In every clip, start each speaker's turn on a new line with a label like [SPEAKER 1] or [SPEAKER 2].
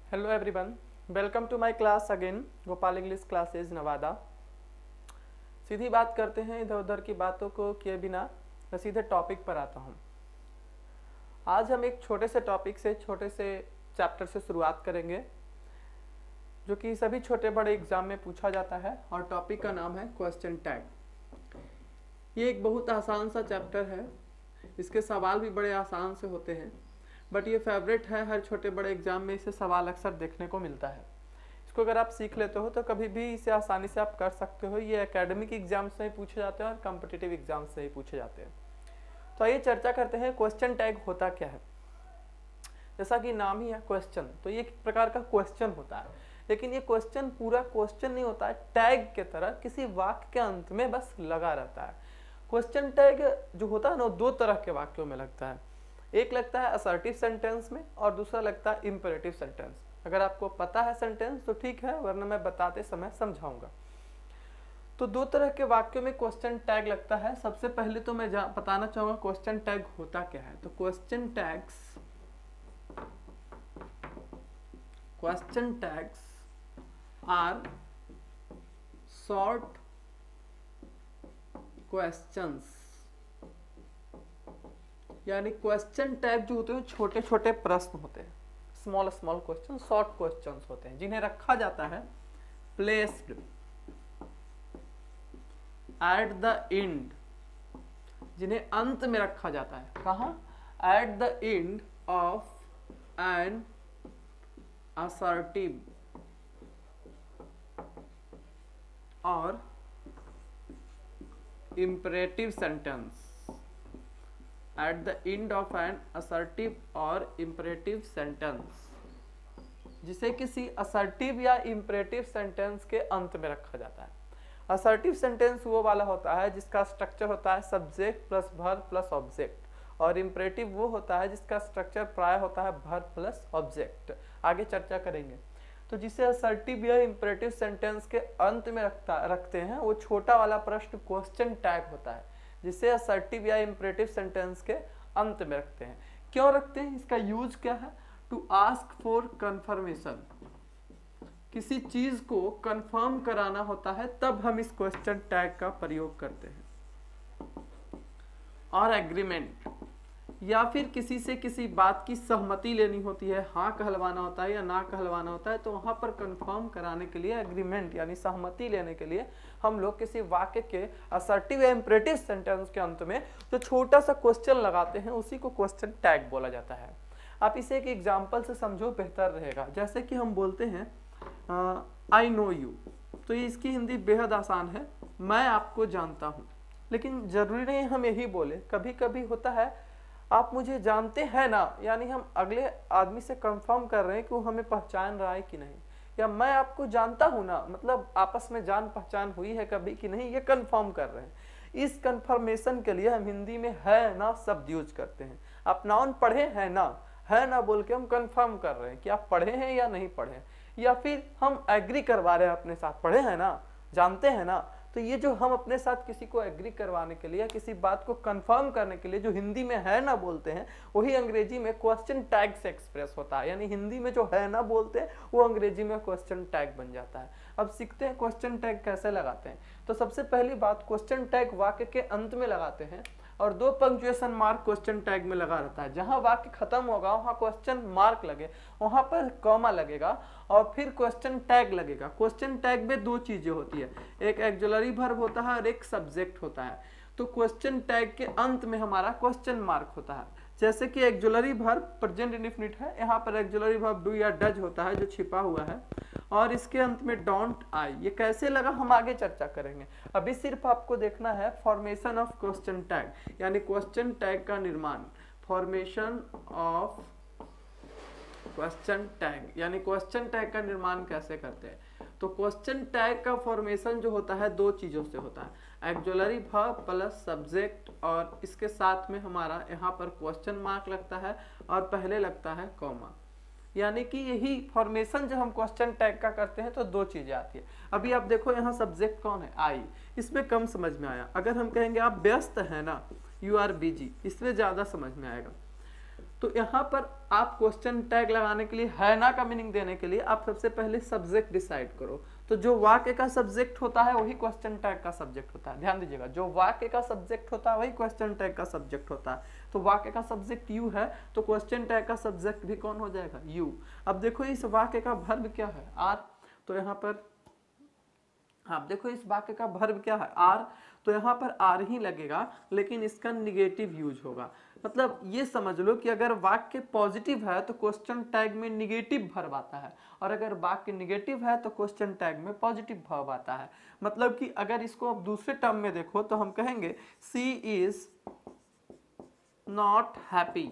[SPEAKER 1] Hello everyone, welcome to my class again. Gopal English classes Nawada. सीधी बात करते हैं, इधर उधर की बातों को किए बिना मैं सीधे टॉपिक पर आता हूं। आज हम एक छोटे से टॉपिक से, छोटे से चैप्टर से शुरुआत करेंगे जो कि सभी छोटे बड़े एग्जाम में पूछा जाता है, और टॉपिक का नाम है क्वेश्चन टैग। ये एक बहुत आसान सा चैप्टर है, इसके सवाल भी बड़े आसान से होते हैं, बट ये फेवरेट है। हर छोटे बड़े एग्जाम में इसे सवाल अक्सर देखने को मिलता है। इसको अगर आप सीख लेते हो तो कभी भी इसे आसानी से आप कर सकते हो। ये एकेडमिक एग्जाम से ही पूछे जाते हैं और कॉम्पिटिटिव एग्जाम से ही पूछे जाते हैं। तो आइए चर्चा करते हैं क्वेश्चन टैग होता क्या है। जैसा कि नाम ही है क्वेश्चन, तो ये एक प्रकार का क्वेश्चन होता है, लेकिन ये क्वेश्चन पूरा क्वेश्चन नहीं होता है। टैग के तरह किसी वाक्य के अंत में बस लगा रहता है। क्वेश्चन टैग जो होता है ना, दो तरह के वाक्यों में लगता है। एक लगता है असर्टिव सेंटेंस में और दूसरा लगता है इंपेरेटिव सेंटेंस। अगर आपको पता है सेंटेंस तो ठीक है, वरना मैं बताते समय समझाऊंगा। तो दो तरह के वाक्यों में क्वेश्चन टैग लगता है। सबसे पहले तो मैं बताना चाहूंगा क्वेश्चन टैग होता क्या है। तो question tags are short questions, यानी क्वेश्चन टैग जो होते हैं छोटे छोटे प्रश्न होते हैं, small small question, short questions होते हैं, जिन्हें रखा जाता है प्लेस्ड एट द एंड, जिन्हें अंत में रखा जाता है। कहाँ? At the end of an assertive और imperative sentence. At the end of an assertive और इंपरेटिव सेंटेंस, जिसे किसी असर्टिव या इंपरेटिव सेंटेंस के अंत में रखा जाता है। असर्टिव सेंटेंस वो वाला होता है जिसका स्ट्रक्चर होता है subject plus verb plus object, और इंपरेटिव वो होता है जिसका स्ट्रक्चर प्राय होता है वर्ब प्लस ऑब्जेक्ट। आगे चर्चा करेंगे। तो जिसे असर्टिव या इंपरेटिव सेंटेंस के अंत में रखते हैं वो छोटा वाला प्रश्न क्वेश्चन टैग होता है, जिसे असर्टिव या इंपरेटिव सेंटेंस के अंत में रखते हैं। क्यों रखते हैं? इसका यूज क्या है? To ask for confirmation. किसी चीज को कंफर्म कराना होता है तब हम इस क्वेश्चन टैग का प्रयोग करते हैं। और एग्रीमेंट, या फिर किसी से किसी बात की सहमति लेनी होती है, हाँ कहलवाना होता है या ना कहलवाना होता है, तो वहां पर कंफर्म कराने के लिए एग्रीमेंट यानी सहमति लेने के लिए हम लोग किसी वाक्य के असर्टिव या इंपरेटिव सेंटेंस के अंत में जो छोटा सा क्वेश्चन लगाते हैं उसी को क्वेश्चन टैग बोला जाता है। आप इसे एक एग्जाम्पल से समझो, बेहतर रहेगा। जैसे कि हम बोलते हैं आई नो यू, तो ये इसकी हिंदी बेहद आसान है, मैं आपको जानता हूँ। लेकिन जरूरी नहीं हम यही बोले, कभी कभी होता है आप मुझे जानते हैं ना, यानी हम अगले आदमी से कंफर्म कर रहे हैं कि वो हमें पहचान रहा है कि नहीं। या मैं आपको जानता हूं ना, मतलब आपस में जान पहचान हुई है कभी कि नहीं, ये कंफर्म कर रहे हैं। इस कंफर्मेशन के लिए हम हिंदी में है ना शब्द यूज करते हैं। आप नाउन पढ़े है ना बोल के हम कंफर्म कर रहे हैं कि आप पढ़े हैं या नहीं पढ़े, या फिर हम एग्री करवा रहे हैं अपने साथ, पढ़े हैं ना, जानते हैं ना। तो ये जो हम अपने साथ किसी को एग्री करवाने के लिए, किसी बात को कंफर्म करने के लिए जो हिंदी में है ना बोलते हैं, वही अंग्रेजी में क्वेश्चन टैग से एक्सप्रेस होता है। यानी हिंदी में जो है ना बोलते हैं वो अंग्रेजी में क्वेश्चन टैग बन जाता है। अब सीखते हैं क्वेश्चन टैग कैसे लगाते हैं। तो सबसे पहली बात, क्वेश्चन टैग वाक्य के अंत में लगाते हैं और दो पंक्चुएशन मार्क क्वेश्चन टैग में लगा रहता है। जहां वाक्य खत्म होगा वहां क्वेश्चन मार्क लगे, वहां पर कॉमा लगेगा और फिर क्वेश्चन टैग लगेगा। क्वेश्चन टैग में दो चीजें होती है, एक एक्जुलरी वर्ब होता है और एक सब्जेक्ट होता है। तो क्वेश्चन टैग के अंत में हमारा क्वेश्चन मार्क होता है। जैसे कि एक्जुलरी वर्ब प्रेजेंट इंडेफिनिट है, यहाँ पर एक्जुलरी वर्ब डू या डज होता है जो छिपा हुआ है, और इसके अंत में डोंट आई। ये कैसे लगा हम आगे चर्चा करेंगे। अभी सिर्फ आपको देखना है फॉर्मेशन ऑफ क्वेश्चन टैग, यानी क्वेश्चन टैग का निर्माण। फॉर्मेशन ऑफ क्वेश्चन टैग, यानी क्वेश्चन टैग का निर्माण कैसे करते हैं। तो क्वेश्चन टैग का फॉर्मेशन जो होता है दो चीजों से होता है, एक्जुलरी वर्ब प्लस सब्जेक्ट, और इसके साथ में हमारा यहाँ पर क्वेश्चन मार्क लगता है और पहले लगता है कॉमा। यानी कि यही फॉर्मेशन जब हम क्वेश्चन टैग का करते हैं तो दो चीजें आती है। अभी आप देखो यहाँ सब्जेक्ट कौन है, आई, इसमें कम समझ में आया। अगर हम कहेंगे आप व्यस्त है ना, यू आर बिजी, इसमें ज्यादा समझ में आएगा। तो यहाँ पर आप क्वेश्चन टैग लगाने के लिए, है ना का मीनिंग देने के लिए आप सबसे पहले सब्जेक्ट डिसाइड करो। तो जो वाक्य का सब्जेक्ट होता है वही क्वेश्चन टैग का सब्जेक्ट होता है। ध्यान दीजिएगा, जो वाक्य का सब्जेक्ट होता है वही क्वेश्चन टैग का सब्जेक्ट होता है। तो वाक्य का सब्जेक्ट यू है तो क्वेश्चन टैग का सब्जेक्ट भी कौन हो जाएगा, यू। अब देखो इस वाक्य का वर्ब क्या है, आर। तो यहाँ पर आप देखो इस वाक्य का वर्ब क्या है, आर। तो यहाँ पर आर ही लगेगा, लेकिन इसका निगेटिव यूज होगा। मतलब ये समझ लो कि अगर वाक्य पॉजिटिव है तो क्वेश्चन टैग में निगेटिव वर्ब आता है, और अगर वाक्य निगेटिव है तो क्वेश्चन टैग में पॉजिटिव वर्ब आता है। मतलब कि अगर इसको आप दूसरे टर्म में देखो तो हम कहेंगे सी इज नॉट हैप्पी।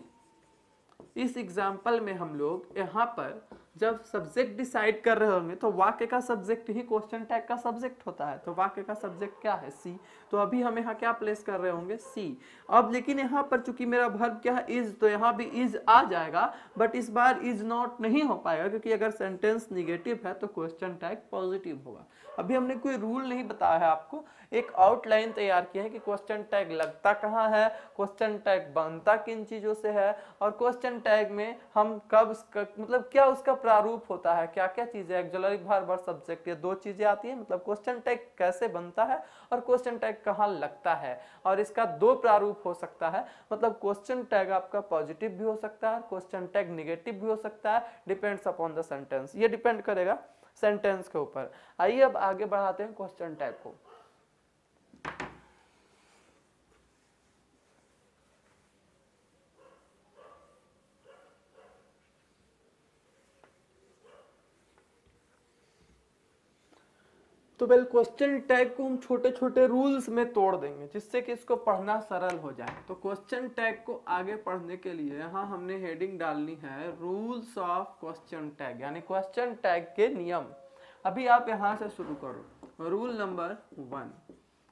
[SPEAKER 1] इस एग्जाम्पल में हम लोग यहाँ पर जब सब्जेक्ट डिसाइड कर रहे होंगे तो वाक्य का सब्जेक्ट ही क्वेश्चन टैग का सब्जेक्ट होता है। तो वाक्य का सब्जेक्ट क्या है, सी। तो अभी हम यहाँ क्या प्लेस कर रहे होंगे, सी। अब लेकिन यहाँ पर चूंकि मेरा वर्ब क्या है, इज, तो यहाँ भी इज आ जाएगा, बट इस बार इज नॉट नहीं हो पाएगा, क्योंकि अगर सेंटेंस निगेटिव है तो क्वेश्चन टैग पॉजिटिव होगा। अभी हमने कोई रूल नहीं बताया है आपको, एक आउटलाइन तैयार किया है कि क्वेश्चन टैग लगता कहाँ है, क्वेश्चन टैग बनता किन चीजों से है, और क्वेश्चन टैग में हम कब मतलब क्या उसका प्रारूप होता है, क्या क्या चीजें, एक्सिलरी वर्ब और सब्जेक्ट, ये दो चीजें आती है। मतलब क्वेश्चन टैग कैसे बनता है और क्वेश्चन टैग कहाँ लगता है, और इसका दो प्रारूप हो सकता है। मतलब क्वेश्चन टैग आपका पॉजिटिव भी हो सकता है, क्वेश्चन टैग निगेटिव भी हो सकता है, डिपेंड्स अपॉन द सेंटेंस। ये डिपेंड करेगा सेंटेंस के ऊपर। आइए अब आगे बढ़ाते हैं क्वेश्चन टैग को। तो वेल क्वेश्चन टैग को हम छोटे छोटे रूल्स में तोड़ देंगे जिससे कि इसको पढ़ना सरल हो जाए। तो क्वेश्चन टैग को आगे पढ़ने के लिए यहाँ हमने हेडिंग डालनी है रूल्स ऑफ क्वेश्चन टैग, यानी क्वेश्चन टैग के नियम। अभी आप यहाँ से शुरू करो। रूल नंबर 1,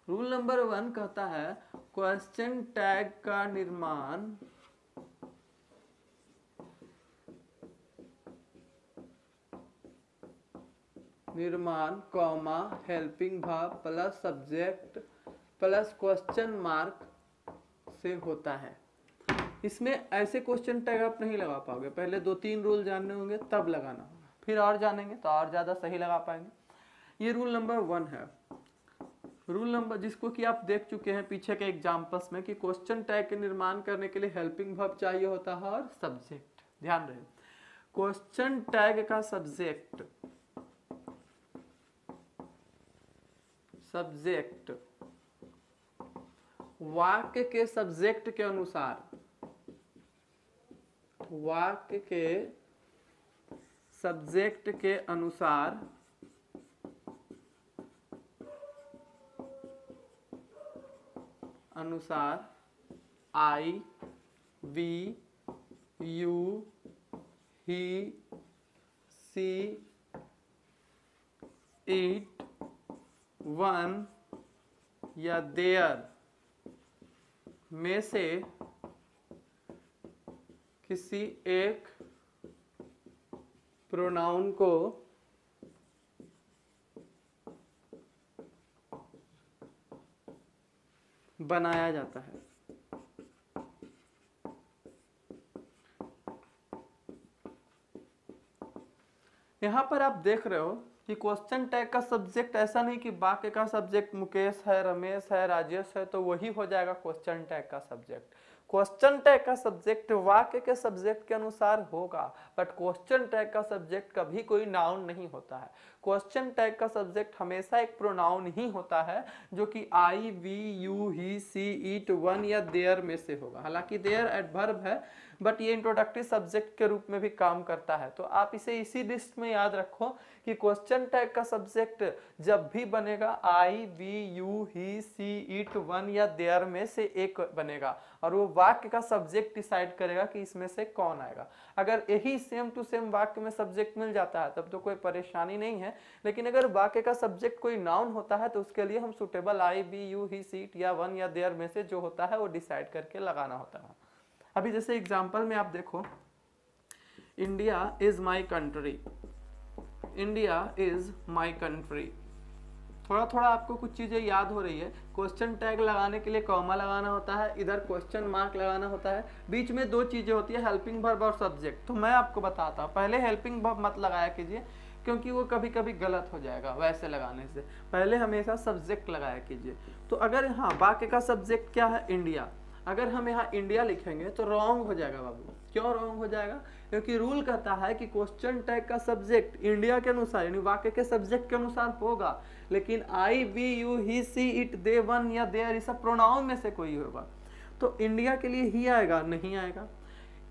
[SPEAKER 1] रूल नंबर 1 कहता है क्वेश्चन टैग का निर्माण comma helping verb plus subject plus question mark से होता है। इसमें ऐसे क्वेश्चन टैग आप नहीं लगा पाओगे, पहले 2-3 रूल जानने होंगे तब लगाना होगा, फिर और जानेंगे तो और ज्यादा सही लगा पाएंगे। ये रूल नंबर 1 है। रूल नंबर जिसको कि आप देख चुके हैं पीछे के एग्जांपल्स में कि क्वेश्चन टैग के निर्माण करने के लिए हेल्पिंग वर्ब चाहिए होता है और सब्जेक्ट। ध्यान रहे, क्वेश्चन टैग का सब्जेक्ट वाक्य के सब्जेक्ट के अनुसार, वाक्य के सब्जेक्ट के अनुसार I, we, you, he, she, it, one या देयर में से किसी एक प्रोनाउन को बनाया जाता है। यहां पर आप देख रहे हो कि क्वेश्चन टैग का सब्जेक्ट ऐसा नहीं कि वाक्य का सब्जेक्ट मुकेश है, रमेश है, राजेश है तो वही हो जाएगा क्वेश्चन टैग का सब्जेक्ट। क्वेश्चन टैग का सब्जेक्ट वाक्य के सब्जेक्ट के अनुसार होगा, बट क्वेश्चन टैग का सब्जेक्ट कभी कोई नाउन नहीं होता है। क्वेश्चन टैग का सब्जेक्ट हमेशा एक प्रोनाउन ही होता है जो कि I, we, you, he, she, it, one या देयर में से होगा। हालांकि देयर एडवर्ब है बट ये इंट्रोडक्टरी सब्जेक्ट के रूप में भी काम करता है। तो आप इसे इसी लिस्ट में याद रखो कि क्वेश्चन टैग का सब्जेक्ट जब भी बनेगा I, we, you, he, she, it, one या देयर में से एक बनेगा और वो वाक्य का सब्जेक्ट डिसाइड करेगा कि इसमें से कौन आएगा। अगर यही सेम टू सेम वाक्य में सब्जेक्ट मिल जाता है तब तो कोई परेशानी नहीं है, लेकिन अगर वाक्य का सब्जेक्ट कोई नाउन होता है तो उसके लिए हम suitable I, we, you, he, she, it या वन या देयर में से जो होता है वो डिसाइड करके लगाना होता है। अभी जैसे एग्जांपल में आप देखो, India is my country, India is my country. थोड़ा थोड़ा आपको कुछ चीज़ें याद हो रही है। क्वेश्चन टैग लगाने के लिए कॉमा लगाना होता है, इधर क्वेश्चन मार्क लगाना होता है, बीच में दो चीज़ें होती है, हेल्पिंग वर्ब और सब्जेक्ट। तो मैं आपको बताता हूँ, पहले हेल्पिंग वर्ब मत लगाया कीजिए क्योंकि वो कभी कभी गलत हो जाएगा वैसे लगाने से। पहले हमेशा सब्जेक्ट लगाया कीजिए। तो अगर हाँ वाक्य का सब्जेक्ट क्या है, इंडिया, अगर हम यहाँ इंडिया लिखेंगे तो रॉन्ग हो जाएगा बाबू। क्यों रॉन्ग हो जाएगा? क्योंकि रूल कहता है कि क्वेश्चन टैग का सब्जेक्ट इंडिया के अनुसार यानी वाक्य के सब्जेक्ट के अनुसार होगा, लेकिन I, we, you, he, she, it, they, one या देयर, ये सब प्रोनाउन में से कोई होगा। तो इंडिया के लिए ही आएगा, नहीं आएगा।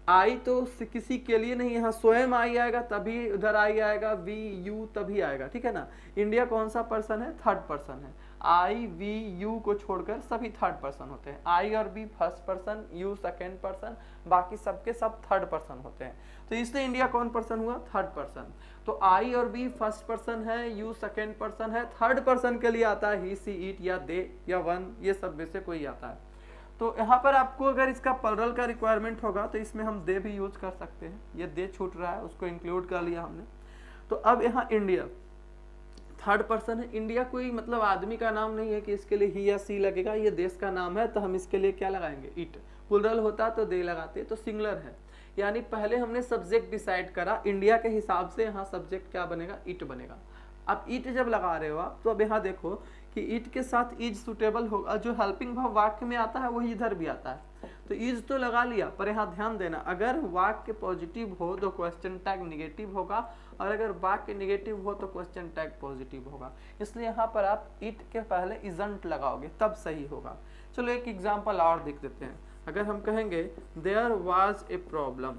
[SPEAKER 1] आई तो किसी के लिए नहीं, यहाँ स्वयं आई आएगा तभी उधर आई आएगा, वी, यू तभी आएगा, ठीक है ना। इंडिया कौन सा पर्सन है? थर्ड पर्सन है। आई, वी, यू को छोड़कर सभी थर्ड पर्सन होते हैं। आई और we first person, you second person, बाकी सबके सब थर्ड पर्सन होते हैं। तो इसलिए इंडिया कौन पर्सन हुआ? Third person. तो आई और वी फर्स्ट पर्सन है, यू सेकेंड पर्सन है, थर्ड पर्सन के लिए आता है ही, सी, इट या दे या वन, ये सब में से कोई आता है। तो यहाँ पर आपको अगर इसका प्लरल का रिक्वायरमेंट होगा तो इसमें हम दे भी यूज कर सकते हैं। ये दे छूट रहा है, उसको इंक्लूड कर लिया हमने। तो अब यहाँ इंडिया थर्ड पर्सन है। इंडिया कोई मतलब आदमी का नाम नहीं है कि इसके लिए ही या सी लगेगा, ये देश का नाम है, तो हम इसके लिए क्या लगाएंगे? इट। प्लरल होता तो दे लगाते, तो सिंगुलर है। यानी पहले हमने सब्जेक्ट डिसाइड करा, इंडिया के हिसाब से यहाँ सब्जेक्ट क्या बनेगा? इट बनेगा। अब इट जब लगा रहे हो आप, तो अब यहाँ देखो कि इट के साथ इज सुटेबल होगा। जो हेल्पिंग वर्ब वाक्य में आता है वही इधर भी आता है। तो इज तो लगा लिया, पर यहाँ ध्यान देना, अगर वाक्य पॉजिटिव हो तो क्वेश्चन टैग निगेटिव होगा, और अगर वाक्य निगेटिव हो तो क्वेश्चन टैग पॉजिटिव होगा। इसलिए यहाँ पर आप इट के पहले इजंट लगाओगे तब सही होगा। चलो एक एग्जाम्पल और देख देते हैं। अगर हम कहेंगे there was a problem,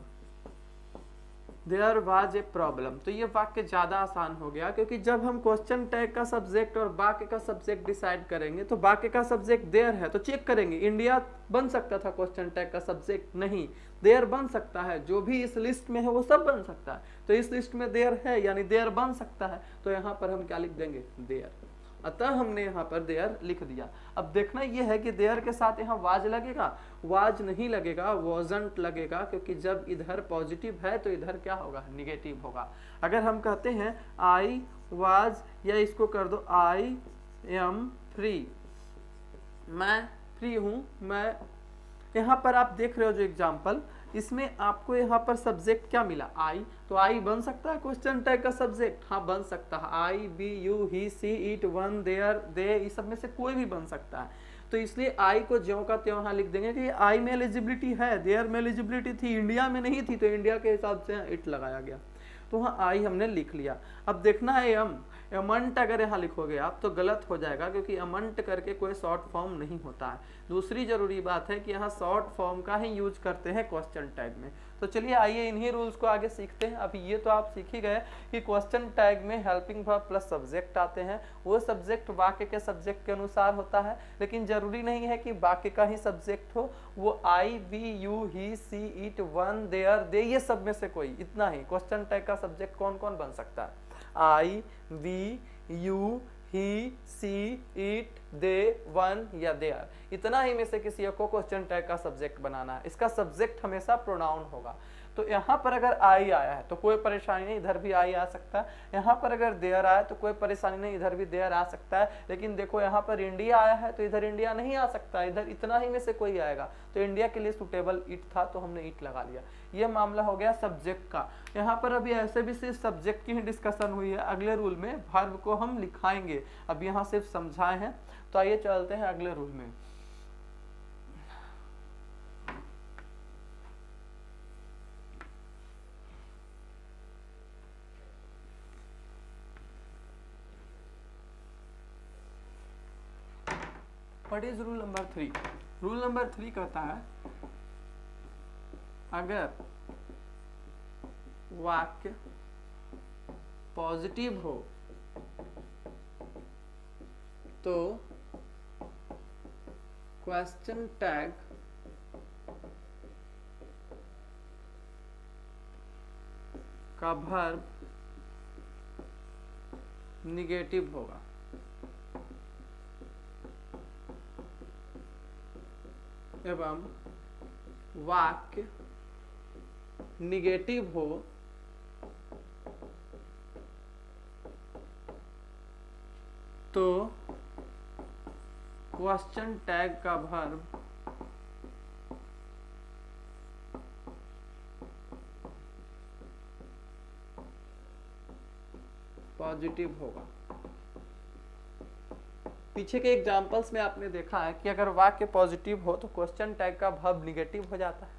[SPEAKER 1] there was a problem, तो ये वाक्य ज्यादा आसान हो गया, क्योंकि जब हम क्वेश्चन टैग का सब्जेक्ट और वाक्य का सब्जेक्ट डिसाइड करेंगे तो वाक्य का सब्जेक्ट देयर है तो चेक करेंगे, इंडिया बन सकता था क्वेश्चन टैग का सब्जेक्ट, नहीं, देयर बन सकता है। जो भी इस लिस्ट में है वो सब बन सकता है, तो इस लिस्ट में देयर है यानी देयर बन सकता है। तो यहाँ पर हम क्या लिख देंगे? देयर। अतः हमने यहाँ पर देयर लिख दिया। अब देखना यह है कि देयर के साथ यहाँ वाज लगेगा, वाज नहीं लगेगा, वॉजंट लगेगा, क्योंकि जब इधर पॉजिटिव है तो इधर क्या होगा? निगेटिव होगा। अगर हम कहते हैं आई वाज, या इसको कर दो आई एम फ्री, मैं फ्री हूं, मैं, यहाँ पर आप देख रहे हो जो एग्जाम्पल, इसमें आपको यहाँ पर सब्जेक्ट क्या मिला? आई। तो आई बन सकता है क्वेश्चन टैग का सब्जेक्ट? हाँ बन सकता है। I, we, you, he, she, it, one, there, they, इस सब में से कोई भी बन सकता है। तो इसलिए आई को ज्यों का त्यों यहाँ लिख देंगे कि आई में एलिजिबिलिटी है, देयर में एलिजिबिलिटी थी, इंडिया में नहीं थी, तो इंडिया के हिसाब से इट लगाया गया। तो वहाँ आई हमने लिख लिया। अब देखना है एम, एमंट अगर यहाँ लिखोगे आप तो गलत हो जाएगा, क्योंकि एमंट करके कोई शॉर्ट फॉर्म नहीं होता है। दूसरी जरूरी बात है कि यहाँ शॉर्ट फॉर्म का ही यूज करते हैं क्वेश्चन टैग में। तो चलिए आइए इन्हीं रूल्स को आगे सीखते हैं। अभी ये तो आप सीख ही गए कि क्वेश्चन टैग में हेल्पिंग वर्ब प्लस सब्जेक्ट आते हैं, वो सब्जेक्ट वाक्य के सब्जेक्ट के अनुसार होता है, लेकिन जरूरी नहीं है कि वाक्य का ही सब्जेक्ट हो। वो I, we, you, he, she, it, one, there, they, ये सब में से कोई, इतना ही। क्वेश्चन टैग का सब्जेक्ट कौन कौन बन सकता है? I, we, you, he, she, it, they, one या देयर, इतना ही में से किसी को क्वेश्चन टैग का सब्जेक्ट बनाना है। इसका सब्जेक्ट हमेशा प्रोनाउन होगा। तो यहाँ पर अगर आई आया है तो कोई परेशानी नहीं, इधर भी आई आ सकता है। यहाँ पर अगर देयर आया तो कोई परेशानी नहीं, इधर भी देयर आ सकता है। लेकिन देखो यहाँ पर इंडिया आया है तो इधर इंडिया नहीं आ सकता, इधर इतना ही में से कोई आएगा। तो इंडिया के लिए सुटेबल इट था तो हमने इट लगा लिया। ये मामला हो गया सब्जेक्ट का। यहाँ पर अभी ऐसे भी सिर्फ सब्जेक्ट की ही डिस्कशन हुई है, अगले रूल में वर्ब को हम लिखाएंगे। अब यहाँ सिर्फ समझाए हैं, तो आइए चलते हैं अगले रूल में। What is rule number 3? Rule number 3 कहता है अगर वाक्य पॉजिटिव हो तो क्वेश्चन टैग का वर्ब निगेटिव होगा। एवं वाक्य निगेटिव हो तो क्वेश्चन टैग का वर्ब पॉजिटिव होगा। पीछे के एग्जांपल्स में आपने देखा है कि अगर वाक्य पॉजिटिव हो तो क्वेश्चन टैग का वर्ब निगेटिव हो जाता है,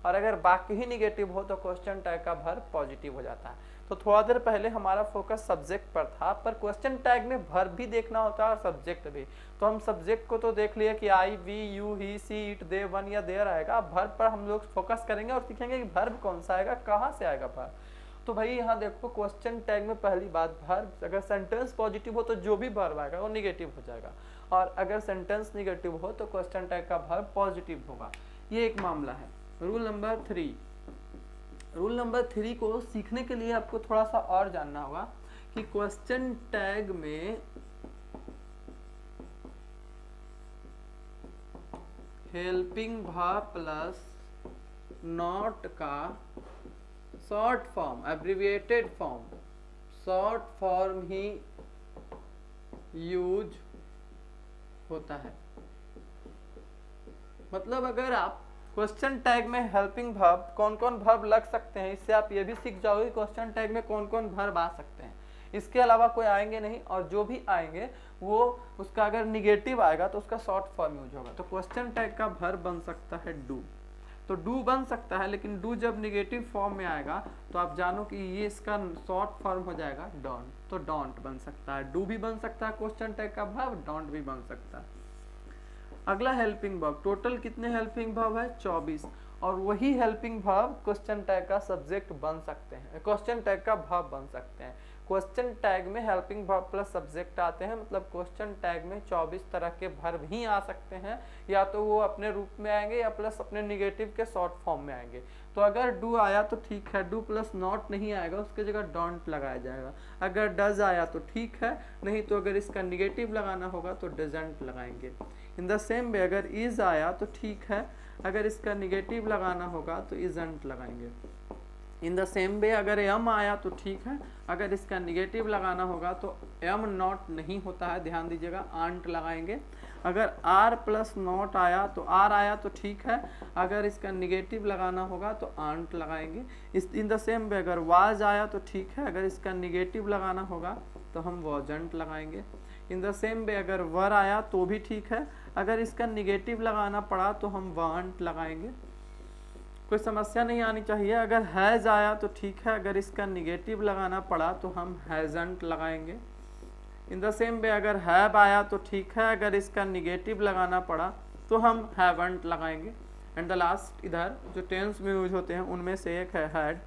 [SPEAKER 1] और अगर वाक्य ही निगेटिव हो तो क्वेश्चन टैग का वर्ब पॉजिटिव हो जाता है। तो थोड़ा देर पहले हमारा फोकस सब्जेक्ट पर था, पर क्वेश्चन टैग में वर्ब भी देखना होता है और सब्जेक्ट भी। तो हम सब्जेक्ट को तो देख लिए कि I, we, you, he, she, it, they, one या देयर आएगा। वर्ब पर हम लोग फोकस करेंगे और सीखेंगे कि वर्ब कौन सा आएगा, कहाँ से आएगा वर्ब। तो भाई यहाँ देखो क्वेश्चन टैग में पहली बात वर्ब, अगर सेंटेंस पॉजिटिव हो तो जो भी वर्ब आएगा वो निगेटिव हो जाएगा, और अगर सेंटेंस निगेटिव हो तो क्वेश्चन टैग का वर्ब पॉजिटिव होगा। ये एक मामला है। Rule number 3। रूल नंबर 3 को सीखने के लिए आपको थोड़ा सा और जानना होगा कि क्वेश्चन टैग में हेल्पिंग वर्ब प्लस नॉट का short form, abbreviated form, short form ही यूज होता है। मतलब अगर आप क्वेश्चन टैग में हेल्पिंग वर्ब कौन कौन वर्ब लग सकते हैं, इससे आप ये भी सीख जाओगे क्वेश्चन टैग में कौन कौन वर्ब आ सकते हैं। इसके अलावा कोई आएंगे नहीं, और जो भी आएंगे वो उसका अगर निगेटिव आएगा तो उसका शॉर्ट फॉर्म यूज होगा। तो क्वेश्चन टैग का वर्ब बन सकता है डू। तो डू बन सकता है, लेकिन डू जब निगेटिव फॉर्म में आएगा तो आप जानो कि ये इसका शॉर्ट फॉर्म हो जाएगा डोंट। तो डोंट बन सकता है, डू भी बन सकता है क्वेश्चन टैग का वर्ब, डोंट भी बन सकता है। अगला हेल्पिंग वर्ब, टोटल कितने हेल्पिंग वर्ब है? 24, और वही हेल्पिंग वर्ब क्वेश्चन टैग का सब्जेक्ट बन सकते हैं, क्वेश्चन टैग का वर्ब बन सकते हैं। क्वेश्चन टैग में हेल्पिंग वर्ब प्लस सब्जेक्ट आते हैं, मतलब क्वेश्चन टैग में 24 तरह के वर्ब ही आ सकते हैं, या तो वो अपने रूप में आएंगे या प्लस अपने निगेटिव के शॉर्ट फॉर्म में आएंगे। तो अगर डू आया तो ठीक है, डू प्लस नॉट नहीं आएगा, उसके जगह डोंट लगाया जाएगा। अगर डज आया तो ठीक है, नहीं तो अगर इसका निगेटिव लगाना होगा तो डजंट लगाएंगे। इन द सेम वे अगर इज आया तो ठीक है, अगर इसका निगेटिव लगाना होगा तो इजंट लगाएंगे। इन द सेम वे अगर एम आया तो ठीक है, अगर इसका निगेटिव लगाना होगा तो एम नॉट नहीं होता है, ध्यान दीजिएगा, आंट लगाएंगे। अगर आर प्लस नॉट आया तो आर आया तो ठीक है, अगर इसका निगेटिव लगाना होगा तो आंट लगाएंगे। इस इन द सेम वे अगर वाज आया तो ठीक है, अगर इसका निगेटिव लगाना होगा तो हम वॉजंट लगाएंगे। इन द सेम वे अगर वर आया तो भी ठीक है, अगर इसका निगेटिव लगाना पड़ा तो हम वांट लगाएंगे। कोई समस्या नहीं आनी चाहिए। अगर हैज आया तो ठीक है, अगर इसका निगेटिव लगाना पड़ा तो हम हैजंट लगाएंगे। इन द सेम वे अगर हैव आया तो ठीक है, अगर इसका निगेटिव लगाना पड़ा तो हम हैवंट लगाएंगे। एंड द लास्ट इधर जो टेंस में यूज होते हैं उनमें से एक है हैड।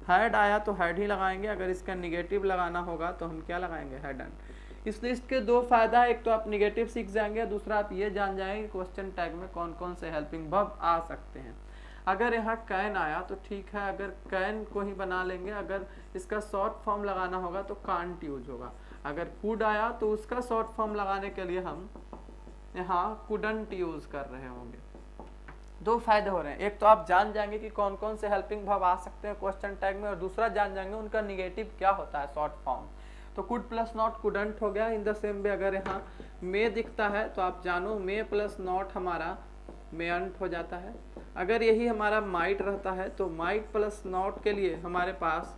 [SPEAKER 1] हैड आया तो हैड ही लगाएंगे, अगर इसका निगेटिव लगाना होगा तो हम क्या लगाएंगे? हैडंट। इस लिस्ट के दो फायदा है, एक तो आप निगेटिव सीख जाएंगे, दूसरा आप ये जान जाएंगे क्वेश्चन टैग में कौन कौन से हेल्पिंग वर्ब आ सकते हैं। अगर यहाँ कैन आया तो ठीक है, अगर कैन को ही बना लेंगे, अगर इसका शॉर्ट फॉर्म लगाना होगा तो कांट यूज होगा। अगर कुड आया तो उसका शॉर्ट फॉर्म लगाने के लिए हम यहाँ कुडंट यूज कर रहे होंगे। दो फायदे हो रहे हैं, एक तो आप जान जाएंगे कि कौन कौन से हेल्पिंग वर्ब आ सकते हैं क्वेश्चन टैग में, और दूसरा जान जाएंगे उनका निगेटिव क्या होता है, शॉर्ट फॉर्म। तो कुड प्लस नॉट कुडंट हो गया। इन द सेम वे अगर यहाँ मे दिखता है तो आप जानो मे प्लस नॉट हमारा मेअंट हो जाता है। अगर यही हमारा माइट रहता है तो माइट प्लस नॉट के लिए हमारे पास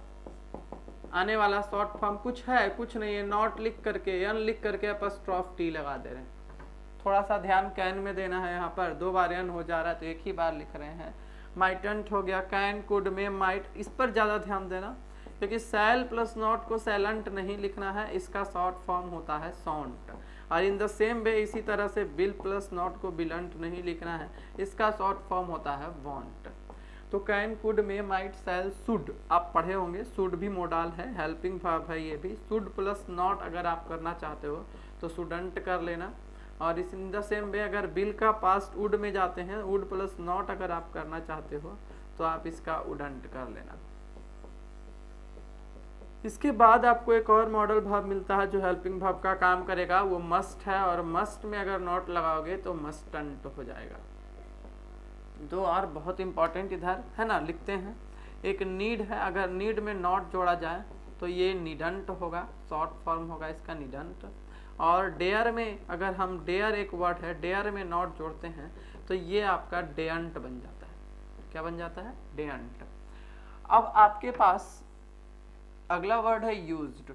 [SPEAKER 1] आने वाला शॉर्ट फॉर्म कुछ है, कुछ नहीं है, नॉट लिख करके एन लिख करके अपॉस्ट्रोफ टी लगा दे रहे हैं। थोड़ा सा ध्यान कैन में देना है, यहाँ पर दो बार एन हो जा रहा है तो एक ही बार लिख रहे हैं। माइटेंट हो गया, कैन कुड में माइट, इस पर ज़्यादा ध्यान देना क्योंकि सैल प्लस नॉट को सैलेंट नहीं लिखना है, इसका शॉर्ट फॉर्म होता है सॉन्ट। और इन द सेम वे इसी तरह से बिल प्लस नॉट को बिलंट नहीं लिखना है, इसका शॉर्ट फॉर्म होता है वॉन्ट। तो कैन कुड में माइट सैल शुड आप पढ़े होंगे, शुड भी मोडाल है, हेल्पिंग वर्ब है ये भी। शुड प्लस नॉट अगर आप करना चाहते हो तो शुडंट कर लेना। और इस इन द सेम वे अगर बिल का पास्ट वुड में जाते हैं, वुड प्लस नॉट अगर आप करना चाहते हो तो आप इसका वुडंट कर लेना। इसके बाद आपको एक और मॉडल वर्ब मिलता है जो हेल्पिंग वर्ब का काम करेगा, वो मस्ट है, और मस्ट में अगर नॉट लगाओगे तो मस्टंट हो जाएगा। दो और बहुत इंपॉर्टेंट इधर है ना, लिखते हैं। एक नीड है, अगर नीड में नॉट जोड़ा जाए तो ये नीडंट होगा, शॉर्ट फॉर्म होगा इसका नीडंट। और डेयर में अगर हम डेयर एक वर्ड है, डेयर में नॉट जोड़ते हैं तो ये आपका डेंट बन जाता है। क्या बन जाता है? डेंट। अब आपके पास अगला वर्ड है यूज्ड,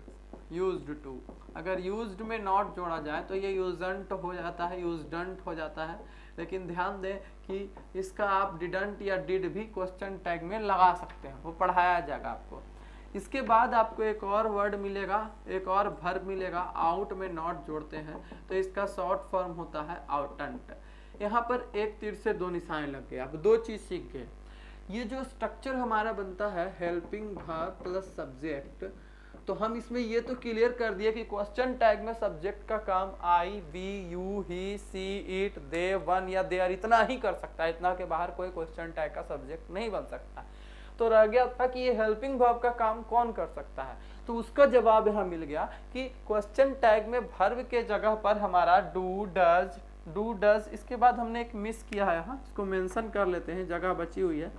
[SPEAKER 1] यूज्ड टू। अगर यूज्ड में नॉट जोड़ा जाए तो ये यूजंट हो जाता है, यूजडंट हो जाता है। लेकिन ध्यान दें कि इसका आप डिडंट या डिड भी क्वेश्चन टैग में लगा सकते हैं, वो पढ़ाया जाएगा आपको। इसके बाद आपको एक और वर्ड मिलेगा, एक और वर्ब मिलेगा, आउट में नॉट जोड़ते हैं तो इसका शॉर्ट फॉर्म होता है आउटंट। यहाँ पर एक तीर से दो निशान लग गए, आप दो चीज सीख गए। ये जो स्ट्रक्चर हमारा बनता है हेल्पिंग वर्ब प्लस सब्जेक्ट, तो हम इसमें ये तो क्लियर कर दिए कि क्वेश्चन टैग में सब्जेक्ट का काम I, we, you, he, she, it, they, one या देयर इतना ही कर सकता है, इतना के बाहर कोई क्वेश्चन टैग का सब्जेक्ट नहीं बन सकता। तो रह गया था कि ये हेल्पिंग वर्ब का काम कौन कर सकता है, तो उसका जवाब यहाँ मिल गया कि क्वेश्चन टैग में वर्ब के जगह पर हमारा डू, डज, डू, डज, इसके बाद हमने एक मिस किया है यहाँ, इसको मेंशन कर लेते हैं, जगह बची हुई है,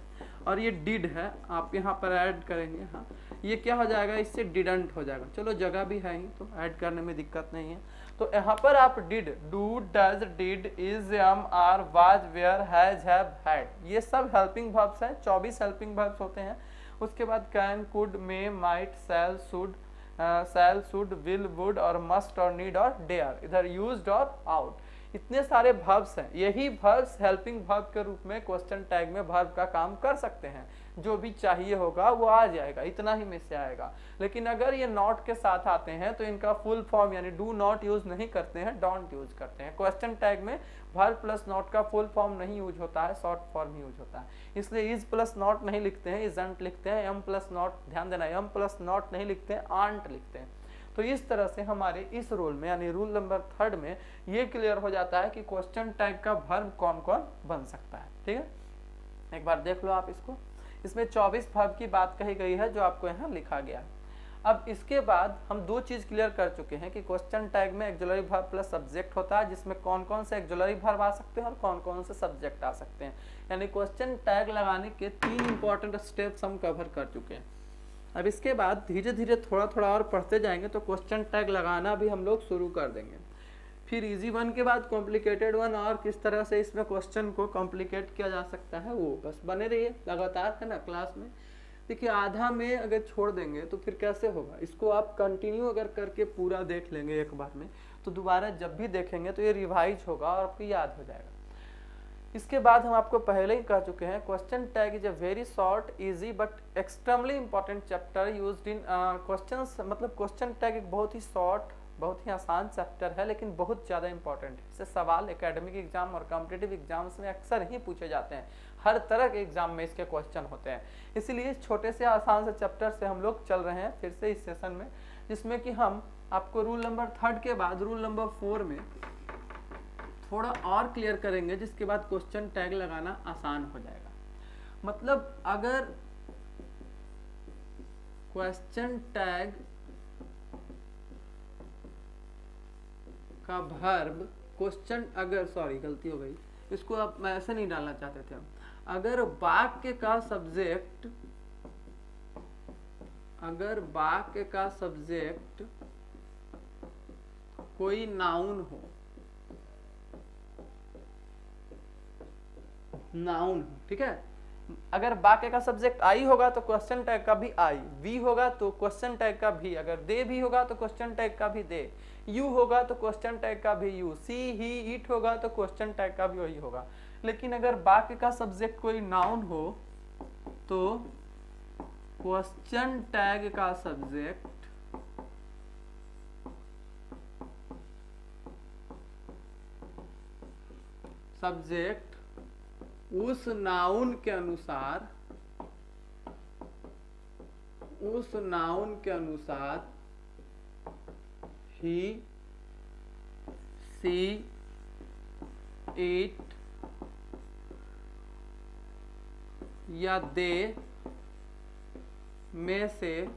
[SPEAKER 1] और ये डिड है, आप यहाँ पर ऐड करेंगे। हाँ, ये क्या हो जाएगा, इससे डिडंट हो जाएगा। चलो जगह भी है ही तो ऐड करने में दिक्कत नहीं है। तो यहाँ पर आप did, do, does, did, is, am, are, was, were, has, have, had, ये सब हेल्पिंग वर्ब्स हैं। 24 हेल्पिंग वर्ब्स होते हैं। उसके बाद can, could, may, might, shall, should, will, would और मस्ट और नीड और डेयर, इधर यूज्ड और आउट, इतने सारे वर्ब्स हैं। यही वर्ब्स हेल्पिंग वर्ब के रूप में क्वेश्चन टैग में वर्ब का काम कर सकते हैं। जो भी चाहिए होगा वो आ जाएगा, इतना ही में से आएगा। लेकिन अगर ये नॉट के साथ आते हैं तो इनका फुल फॉर्म यानी डू नॉट यूज नहीं करते हैं, डोंट यूज करते हैं। क्वेश्चन टैग में वर्ब प्लस नॉट का फुल फॉर्म नहीं यूज होता है, शॉर्ट फॉर्म यूज होता है। इसलिए इज प्लस नॉट नहीं लिखते हैं, इजंट लिखते हैं। एम प्लस नॉट, ध्यान देना, एम प्लस नॉट नहीं लिखते हैं, आंट लिखते हैं। तो इस तरह से हमारे इस रूल में यानी रूल नंबर 3 में ये क्लियर हो जाता है कि क्वेश्चन टैग का वर्ब कौन कौन बन सकता है। ठीक है, एक बार देख लो आप इसको। इसमें 24 वर्ब की बात कही गई है जो आपको यहाँ लिखा गया। अब इसके बाद हम दो चीज क्लियर कर चुके हैं कि क्वेश्चन टैग में एक्जुलरी वर्ब प्लस सब्जेक्ट होता है, जिसमें कौन कौन से एक्जुलरी वर्ब आ सकते हैं और कौन कौन से सब्जेक्ट आ सकते हैं। यानी क्वेश्चन टैग लगाने के 3 इंपॉर्टेंट स्टेप्स हम कवर कर चुके हैं। अब इसके बाद धीरे धीरे थोड़ा थोड़ा और पढ़ते जाएंगे तो क्वेश्चन टैग लगाना भी हम लोग शुरू कर देंगे। फिर इजी वन के बाद कॉम्प्लिकेटेड वन, और किस तरह से इसमें क्वेश्चन को कॉम्प्लिकेट किया जा सकता है वो बस बने रहिए लगातार, है ना, क्लास में। देखिए आधा में अगर छोड़ देंगे तो फिर कैसे होगा, इसको आप कंटिन्यू अगर करके पूरा देख लेंगे एक बार में तो दोबारा जब भी देखेंगे तो ये रिवाइज होगा और आपको याद हो जाएगा। इसके बाद हम आपको पहले ही कह चुके हैं question tag is a very short, easy but extremely important chapter used in questions. मतलब क्वेश्चन टैग एक बहुत ही शॉर्ट, बहुत ही आसान चैप्टर है लेकिन बहुत ज़्यादा इंपॉर्टेंट है। इससे सवाल एकेडमिक एग्जाम और कॉम्पिटिटिव एग्जाम्स में अक्सर ही पूछे जाते हैं, हर तरह के एग्जाम में इसके क्वेश्चन होते हैं। इसीलिए इस छोटे से आसान से चैप्टर से हम लोग चल रहे हैं फिर से इस सेशन में, जिसमें कि हम आपको रूल नंबर 3 के बाद रूल नंबर 4 में थोड़ा और क्लियर करेंगे, जिसके बाद क्वेश्चन टैग लगाना आसान हो जाएगा। मतलब अगर क्वेश्चन टैग का वर्ब क्वेश्चन, अगर सॉरी गलती हो गई, इसको आप मैं ऐसे नहीं डालना चाहते थे हम। अगर वाक्य का सब्जेक्ट, अगर वाक्य का सब्जेक्ट कोई नाउन हो, नाउन, ठीक है। अगर वाक्य का सब्जेक्ट आई होगा तो क्वेश्चन टैग का भी आई, वी होगा तो क्वेश्चन टैग का भी, अगर दे भी होगा तो क्वेश्चन टैग का भी दे, यू होगा तो क्वेश्चन टैग का भी यू, सी, ही, इट होगा तो क्वेश्चन टैग का भी वही होगा। लेकिन अगर वाक्य का सब्जेक्ट कोई नाउन हो तो क्वेश्चन टैग का सब्जेक्ट उस नाउन के अनुसार, उस नाउन के अनुसार ही, सी, इट या दे में से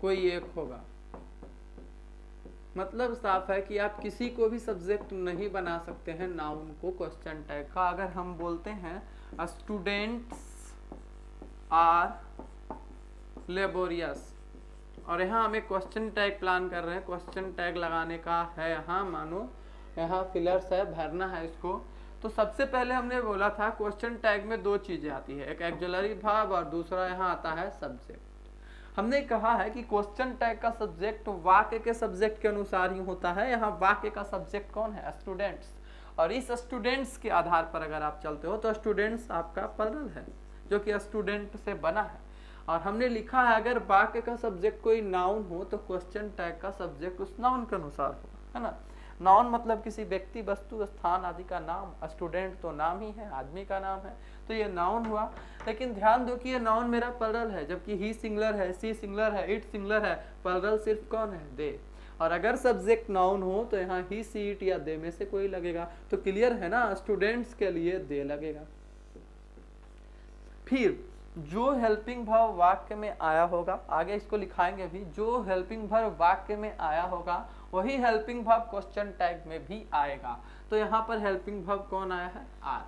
[SPEAKER 1] कोई एक होगा। मतलब साफ है कि आप किसी को भी सब्जेक्ट नहीं बना सकते हैं नाउन को क्वेश्चन टैग का। अगर हम बोलते हैं स्टूडेंट्स आर लेबोरियस, और यहाँ हमें क्वेश्चन टैग प्लान कर रहे हैं, क्वेश्चन टैग लगाने का है। यहाँ मानो यहाँ फिलर्स है, भरना है इसको। तो सबसे पहले हमने बोला था क्वेश्चन टैग में दो चीजें आती है, एक ऑक्सिलरी वर्ब और दूसरा यहाँ आता है सब्जेक्ट। हमने कहा है कि क्वेश्चन टैग का सब्जेक्ट वाक्य के सब्जेक्ट के अनुसार ही होता है। यहाँ वाक्य का सब्जेक्ट कौन है? स्टूडेंट्स। और इस स्टूडेंट्स के आधार पर अगर आप चलते हो तो स्टूडेंट्स आपका प्लरल है जो कि स्टूडेंट से बना है। और हमने लिखा है अगर वाक्य का सब्जेक्ट कोई नाउन हो तो क्वेश्चन टैग का सब्जेक्ट उस नाउन के अनुसार हो, है ना। नाउन मतलब किसी व्यक्ति, वस्तु, स्थान आदि का नाम। स्टूडेंट तो नाम ही है, आदमी का नाम है, तो ये नाउन हुआ। लेकिन ध्यान दो कि ये नाउन मेरा प्लरल है, जबकि ही सिंगुलर है, सी सिंगुलर है, इट सिंगुलर है, प्लरल सिर्फ कौन है? दे। और अगर सब्जेक्ट नाउन हो तो यहाँ ही, सी, इट या दे में से कोई लगेगा। तो क्लियर है ना, स्टूडेंट्स के लिए दे लगेगा। फिर जो हेल्पिंग वर्ब वाक्य में आया होगा, आगे इसको लिखाएंगे भी, जो हेल्पिंग वर्ब वाक्य में आया होगा वही हेल्पिंग वर्ब क्वेश्चन टैग में भी आएगा। तो यहाँ पर हेल्पिंग वर्ब कौन आया है? आर।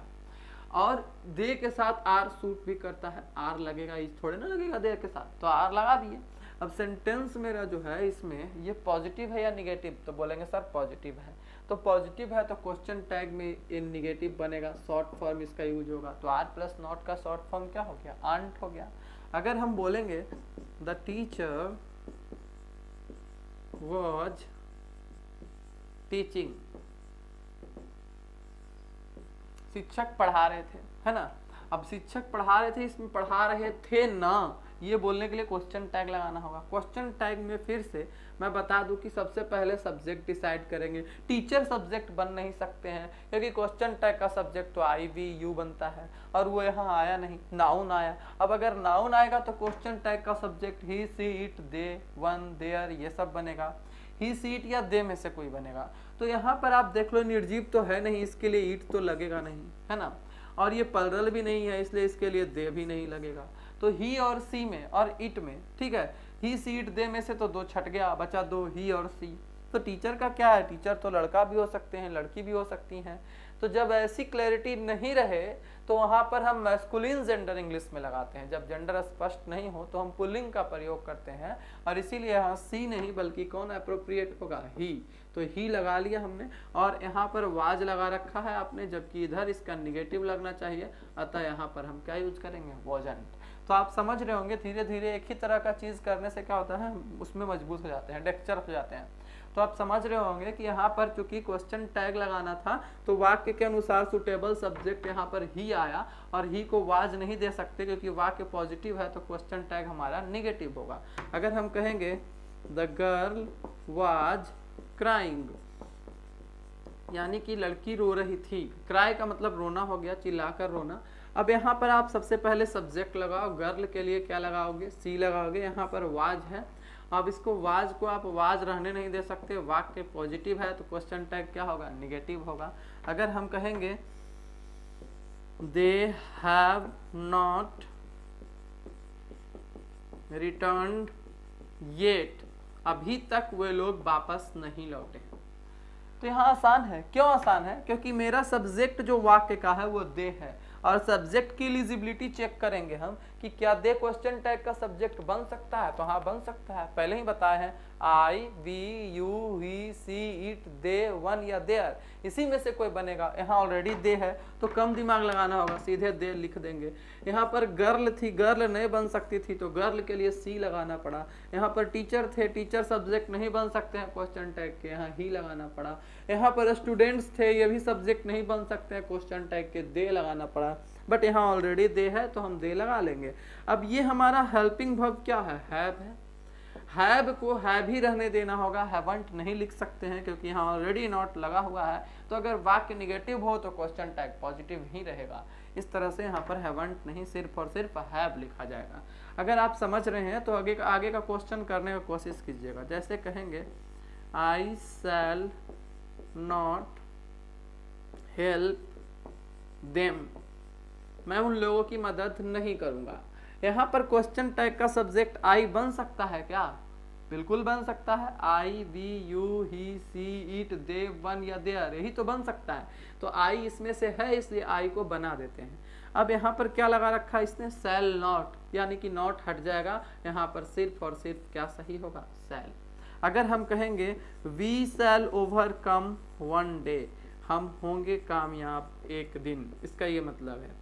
[SPEAKER 1] और दे के साथ आर सूट भी करता है, आर लगेगा, इस थोड़े ना लगेगा दे के साथ, तो आर लगा दिए। अब सेंटेंस मेरा जो है इसमें ये पॉजिटिव है या निगेटिव? तो बोलेंगे सर पॉजिटिव है। तो पॉजिटिव है तो क्वेश्चन टैग में ये निगेटिव बनेगा, शॉर्ट फॉर्म इसका यूज होगा। तो आर प्लस नॉट का शॉर्ट फॉर्म क्या हो गया? आंट हो गया। अगर हम बोलेंगे द टीचर वॉज टीचिंग, शिक्षक पढ़ा रहे थे, है ना। अब शिक्षक पढ़ा रहे थे, इसमें पढ़ा रहे थे ना, ये बोलने के लिए क्वेश्चन टैग लगाना होगा। क्वेश्चन टैग में फिर से मैं बता दूं कि सबसे पहले सब्जेक्ट डिसाइड करेंगे। टीचर सब्जेक्ट बन नहीं सकते हैं क्योंकि क्वेश्चन टैग का सब्जेक्ट तो आई, वी, यू बनता है और वो यहाँ आया नहीं, नाउन आया। अब अगर नाउन आएगा तो क्वेश्चन टैग का subject he, she, it, they, one, there ये सब बनेगा। ही, सी, इट या दे में से कोई बनेगा। तो यहाँ पर आप देख लो निर्जीव तो है नहीं, इसके लिए इट तो लगेगा नहीं, है ना। और ये प्लरल भी नहीं है इसलिए इसके लिए दे भी नहीं लगेगा। तो ही और सी में और इट में, ठीक है, ही, सी, इट, दे में से तो दो छट गया, बचा दो ही और सी। तो टीचर का क्या है? टीचर तो लड़का भी हो सकते हैं, लड़की भी हो सकती हैं। तो जब ऐसी क्लैरिटी नहीं रहे तो वहां पर हम मैस्कुलिन जेंडर इंग्लिश में लगाते हैं। जब जेंडर स्पष्ट नहीं हो तो हम पुल्लिंग का प्रयोग करते हैं और इसीलिए यहाँ सी नहीं बल्कि कौन अप्रोप्रिएट होगा? ही। तो ही लगा लिया हमने और यहाँ पर वाज लगा रखा है आपने, जबकि इधर इसका निगेटिव लगना चाहिए, अतः यहाँ पर हम क्या यूज करेंगे? वॉजंट। तो आप समझ रहे होंगे धीरे धीरे एक ही तरह का चीज करने से क्या होता है, उसमें मजबूत हो जाते हैं, डेक्चर हो जाते हैं। तो आप समझ रहे होंगे कि यहाँ पर चूंकि क्वेश्चन टैग लगाना था तो वाक्य के अनुसार सुटेबल सब्जेक्ट यहाँ पर ही आया और ही को वाज नहीं दे सकते क्योंकि वाक्य पॉजिटिव है, तो क्वेश्चन टैग हमारा निगेटिव होगा। अगर हम कहेंगे द गर्ल वाज क्राइंग, यानी कि लड़की रो रही थी। क्राई का मतलब रोना हो गया, चिल्लाकर रोना। अब यहाँ पर आप सबसे पहले सब्जेक्ट लगाओ, गर्ल के लिए क्या लगाओगे? सी लगाओगे। यहाँ पर वाज है, अब इसको वाज को आप वाज रहने नहीं दे सकते, वाक्य पॉजिटिव है तो क्वेश्चन टैग क्या होगा? निगेटिव होगा। अगर हम कहेंगे they have not returned yet, अभी तक वे लोग वापस नहीं लौटे। तो यहाँ आसान है। क्यों आसान है? क्योंकि मेरा सब्जेक्ट जो वाक्य का है वो दे है और सब्जेक्ट की एलिजिबिलिटी चेक करेंगे हम कि क्या दे क्वेश्चन टैग का सब्जेक्ट बन सकता है। तो हाँ बन सकता है, पहले ही बताए हैं, I, we, you, he, she, it, they, one या देयर, इसी में से कोई बनेगा। यहाँ ऑलरेडी दे है तो कम दिमाग लगाना होगा, सीधे दे लिख देंगे। यहाँ पर गर्ल थी, गर्ल नहीं बन सकती थी तो गर्ल के लिए सी लगाना पड़ा। यहाँ पर टीचर थे, टीचर सब्जेक्ट नहीं बन सकते हैं क्वेश्चन टैग के, यहाँ ही लगाना पड़ा। यहाँ पर स्टूडेंट्स थे, ये भी सब्जेक्ट नहीं बन सकते हैं क्वेश्चन टैग के, दे लगाना पड़ा। बट यहाँ ऑलरेडी दे है तो हम दे लगा लेंगे। अब ये हमारा हेल्पिंग वर्ब क्या है? हैव है। हैव को हैव ही रहने देना होगा, हैवंट नहीं लिख सकते हैं क्योंकि यहाँ ऑलरेडी नॉट लगा हुआ है। तो अगर वाक्य निगेटिव हो तो क्वेश्चन टैग पॉजिटिव ही रहेगा। इस तरह से यहाँ पर हैवंट नहीं, सिर्फ और सिर्फ हैव लिखा जाएगा। अगर आप समझ रहे हैं तो आगे का क्वेश्चन करने की कोशिश कीजिएगा। जैसे कहेंगे I shall not help them, मैं उन लोगों की मदद नहीं करूंगा। यहाँ पर क्वेश्चन टैग का सब्जेक्ट आई बन सकता है क्या? बिल्कुल बन सकता है। I, we, you, he, she, it, they, one या देयर, यही तो बन सकता है। तो आई इसमें से है इसलिए आई को बना देते हैं। अब यहाँ पर क्या लगा रखा है इसने, शैल नॉट, यानी कि नॉट हट जाएगा, यहाँ पर सिर्फ और सिर्फ क्या सही होगा, शैल। अगर हम कहेंगे we shall overcome one day, हम होंगे कामयाब एक दिन, इसका ये मतलब है।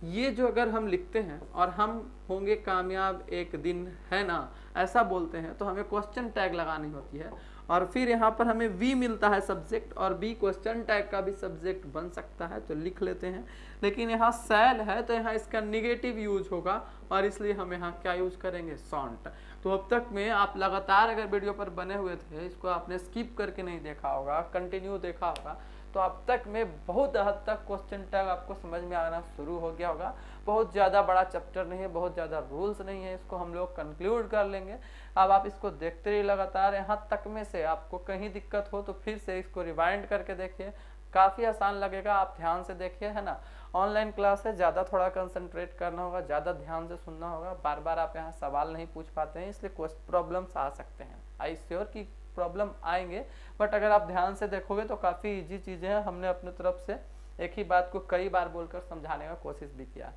[SPEAKER 1] ये जो अगर हम लिखते हैं और हम होंगे कामयाब एक दिन, है ना, ऐसा बोलते हैं, तो हमें क्वेश्चन टैग लगानी होती है, और फिर यहाँ पर हमें वी मिलता है सब्जेक्ट, और बी क्वेश्चन टैग का भी सब्जेक्ट बन सकता है, तो लिख लेते हैं। लेकिन यहाँ शैल है तो यहाँ इसका निगेटिव यूज होगा, और इसलिए हम यहाँ क्या यूज करेंगे, शॉन्ट। तो अब तक में आप लगातार अगर वीडियो पर बने हुए थे, इसको आपने स्किप करके नहीं देखा होगा, कंटिन्यू देखा होगा, तो अब तक में बहुत हद तक क्वेश्चन टैग आपको समझ में आना शुरू हो गया होगा। बहुत ज़्यादा बड़ा चैप्टर नहीं है, बहुत ज़्यादा रूल्स नहीं है, इसको हम लोग कंक्लूड कर लेंगे। अब आप इसको देखते रहिए लगातार, यहाँ तक में से आपको कहीं दिक्कत हो तो फिर से इसको रिवाइंड करके देखिए, काफ़ी आसान लगेगा, आप ध्यान से देखिए, है ना। ऑनलाइन क्लास है, ज़्यादा थोड़ा कंसंट्रेट करना होगा, ज़्यादा ध्यान से सुनना होगा, बार बार आप यहाँ सवाल नहीं पूछ पाते हैं, इसलिए प्रॉब्लम्स आ सकते हैं। आई श्योर कि प्रॉब्लम आएंगे, बट अगर आप ध्यान से देखोगे तो काफ़ी इजी चीज़ें हैं। हमने अपने तरफ से एक ही बात को कई बार बोलकर समझाने का कोशिश भी किया।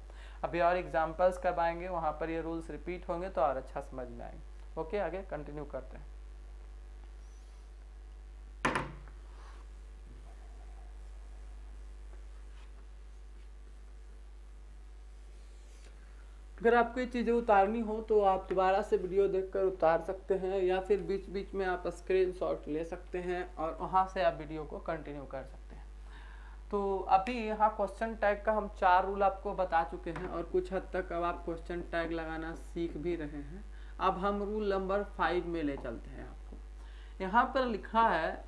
[SPEAKER 1] अभी और एग्जाम्पल्स करवाएंगे, वहाँ पर ये रूल्स रिपीट होंगे तो और अच्छा समझ में आएंगे। ओके, आगे कंटिन्यू करते हैं। अगर आपको ये चीज़ें उतारनी हो तो आप दोबारा से वीडियो देखकर उतार सकते हैं, या फिर बीच बीच में आप स्क्रीनशॉट ले सकते हैं और वहाँ से आप वीडियो को कंटिन्यू कर सकते हैं। तो अभी यहाँ क्वेश्चन टैग का हम 4 रूल आपको बता चुके हैं, और कुछ हद तक अब आप क्वेश्चन टैग लगाना सीख भी रहे हैं। अब हम रूल नंबर 5 में ले चलते हैं आपको। यहाँ पर लिखा है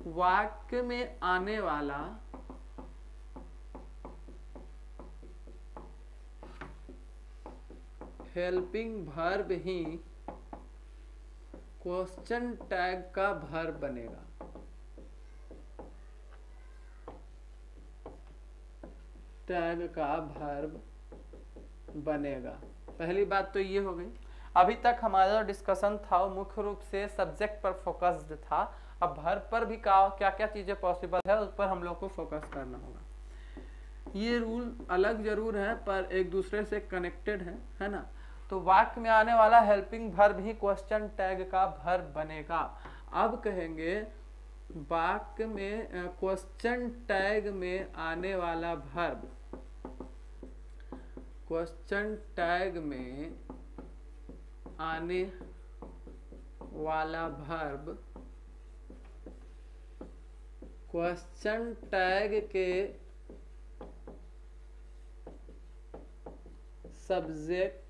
[SPEAKER 1] वाक्य में आने वाला हेल्पिंग वर्ब ही क्वेश्चन टैग का वर्ब बनेगा। टैग का वर्ब बनेगा। पहली बात तो ये हो गई। अभी तक हमारा डिस्कशन था वो मुख्य रूप से सब्जेक्ट पर फोकस्ड था। अब वर्ब पर भी क्या क्या चीजें पॉसिबल है उस पर हम लोग को फोकस करना होगा। ये रूल अलग जरूर है पर एक दूसरे से कनेक्टेड है ना। तो वाक्य में आने वाला हेल्पिंग वर्ब ही क्वेश्चन टैग का वर्ब बनेगा। अब कहेंगे वाक्य में क्वेश्चन टैग में आने वाला वर्ब, क्वेश्चन टैग में आने वाला वर्ब क्वेश्चन टैग के सब्जेक्ट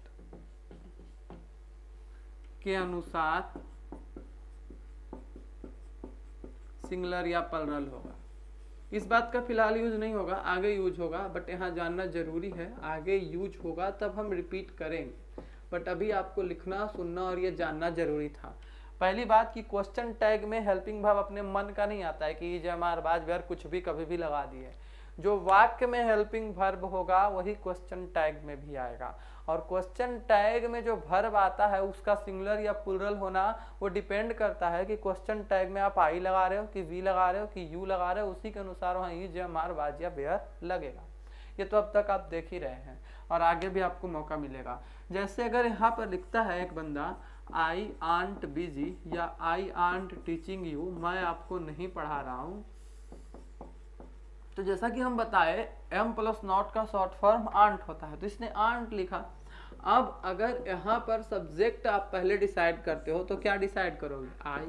[SPEAKER 1] के अनुसार सिंगुलर या प्लरल होगा। इस बात का फिलहाल यूज नहीं होगा, आगे यूज होगा, बट यहाँ जानना जरूरी है। आगे यूज होगा तब हम रिपीट करेंगे, बट अभी आपको लिखना, सुनना और ये जानना जरूरी था। पहली बात कि क्वेश्चन टैग में हेल्पिंग वर्ब अपने मन का नहीं आता है कि जमार बाज वेर कुछ भी कभी भी लगा दिए। जो वाक्य में हेल्पिंग वर्ब होगा वही क्वेश्चन टैग में भी आएगा। और क्वेश्चन टैग में जो वर्ब आता है उसका सिंगुलर या प्लुरल होना वो डिपेंड करता है कि क्वेश्चन टैग में आप आई लगा रहे हो कि वी लगा रहे हो कि यू लगा रहे हो, उसी के अनुसार वहाँ ई जमार बाज या वेयर लगेगा। ये तो अब तक आप देख ही रहे हैं और आगे भी आपको मौका मिलेगा। जैसे अगर यहाँ पर लिखता है एक बंदा आई आंट बिजी या आई आंट टीचिंग यू, मैं आपको नहीं पढ़ा रहा हूँ, तो जैसा कि हम बताए एम प्लस नॉट का शॉर्ट फॉर्म आंट होता है, तो इसने आंट लिखा। अब अगर यहाँ पर सब्जेक्ट आप पहले डिसाइड करते हो तो क्या डिसाइड करोगे, आई।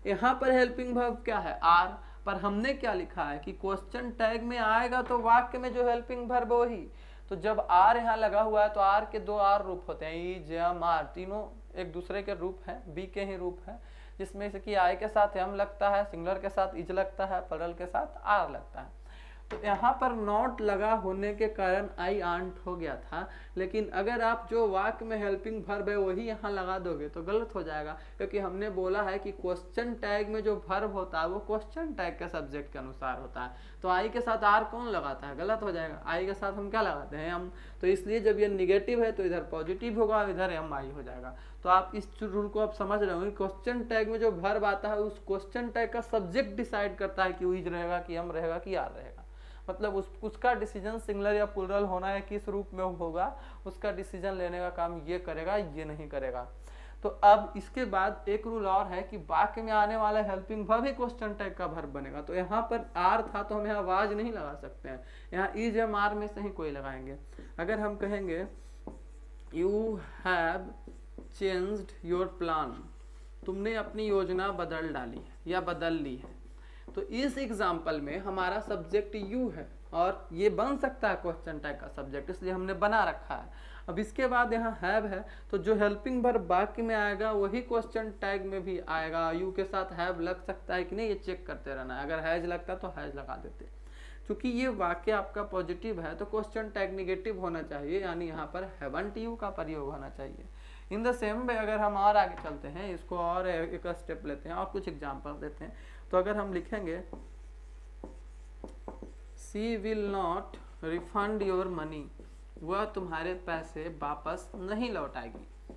[SPEAKER 1] यहाँ पर हेल्पिंग वर्ब क्या है, आर, पर हमने क्या लिखा है कि क्वेश्चन टैग में आएगा तो वाक्य में जो हेल्पिंग वर्ब वही। तो जब आर यहाँ लगा हुआ है तो आर के 2 आर रूप होते हैं, ई जम आर, तीनों एक दूसरे के रूप हैं, बी के ही रूप हैं, जिसमें से कि आई के साथ एम लगता है, सिंगुलर के साथ इज लगता है, प्लरल के साथ आर लगता है। तो यहाँ पर नॉट लगा होने के कारण आई आंट हो गया था, लेकिन अगर आप जो वाक्य में हेल्पिंग वर्ब है वही यहाँ लगा दोगे तो गलत हो जाएगा, क्योंकि हमने बोला है कि क्वेश्चन टैग में जो वर्ब होता है वो क्वेश्चन टैग के सब्जेक्ट के अनुसार होता है। तो आई के साथ आर कौन लगाता है, गलत हो जाएगा। आई के साथ हम क्या लगाते हैं, एम। तो इसलिए जब ये निगेटिव है तो इधर पॉजिटिव होगा, इधर एम आई हो जाएगा। तो आप इस रूल को आप समझ रहे होंगे, क्वेश्चन टैग में जो वर्ब आता है उस क्वेश्चन टैग का सब्जेक्ट डिसाइड करता है कि वो इज रहेगा कि एम रहेगा कि आर रहेगा। मतलब उसका डिसीजन सिंगुलर या प्लूरल होना है, किस रूप में होगा, उसका डिसीजन लेने का काम ये करेगा, ये नहीं करेगा। तो अब इसके बाद एक रूल और है कि वाक्य में आने वाला हेल्पिंग वर्ब ही क्वेश्चन टैग का वर्ब बनेगा। तो यहाँ पर आर था तो हम यहाँ वाज नहीं लगा सकते हैं, यहाँ इज एम आर में से ही कोई लगाएंगे। अगर हम कहेंगे you have changed your plan, तुमने अपनी योजना बदल डाली है या बदल ली है, तो इस एग्जाम्पल में हमारा सब्जेक्ट यू है और ये बन सकता है क्वेश्चन टैग का सब्जेक्ट, इसलिए हमने बना रखा है। अब इसके बाद यहाँ हैव है, तो जो हेल्पिंग वर्ब वाक्य में आएगा वही क्वेश्चन टैग में भी आएगा। यू के साथ हैव लग सकता है कि नहीं, ये चेक करते रहना है। अगर हैज लगता तो हैज लगा देते। क्योंकि ये वाक्य आपका पॉजिटिव है तो क्वेश्चन टैग निगेटिव होना चाहिए, यानी यहाँ पर हैवंट यू का प्रयोग होना चाहिए। इन द सेम वे अगर हम और आगे चलते हैं, इसको और एक स्टेप लेते हैं और कुछ एग्जाम्पल देते हैं। तो अगर हम लिखेंगे she will not refund your money, वह तुम्हारे पैसे वापस नहीं लौटाएगी।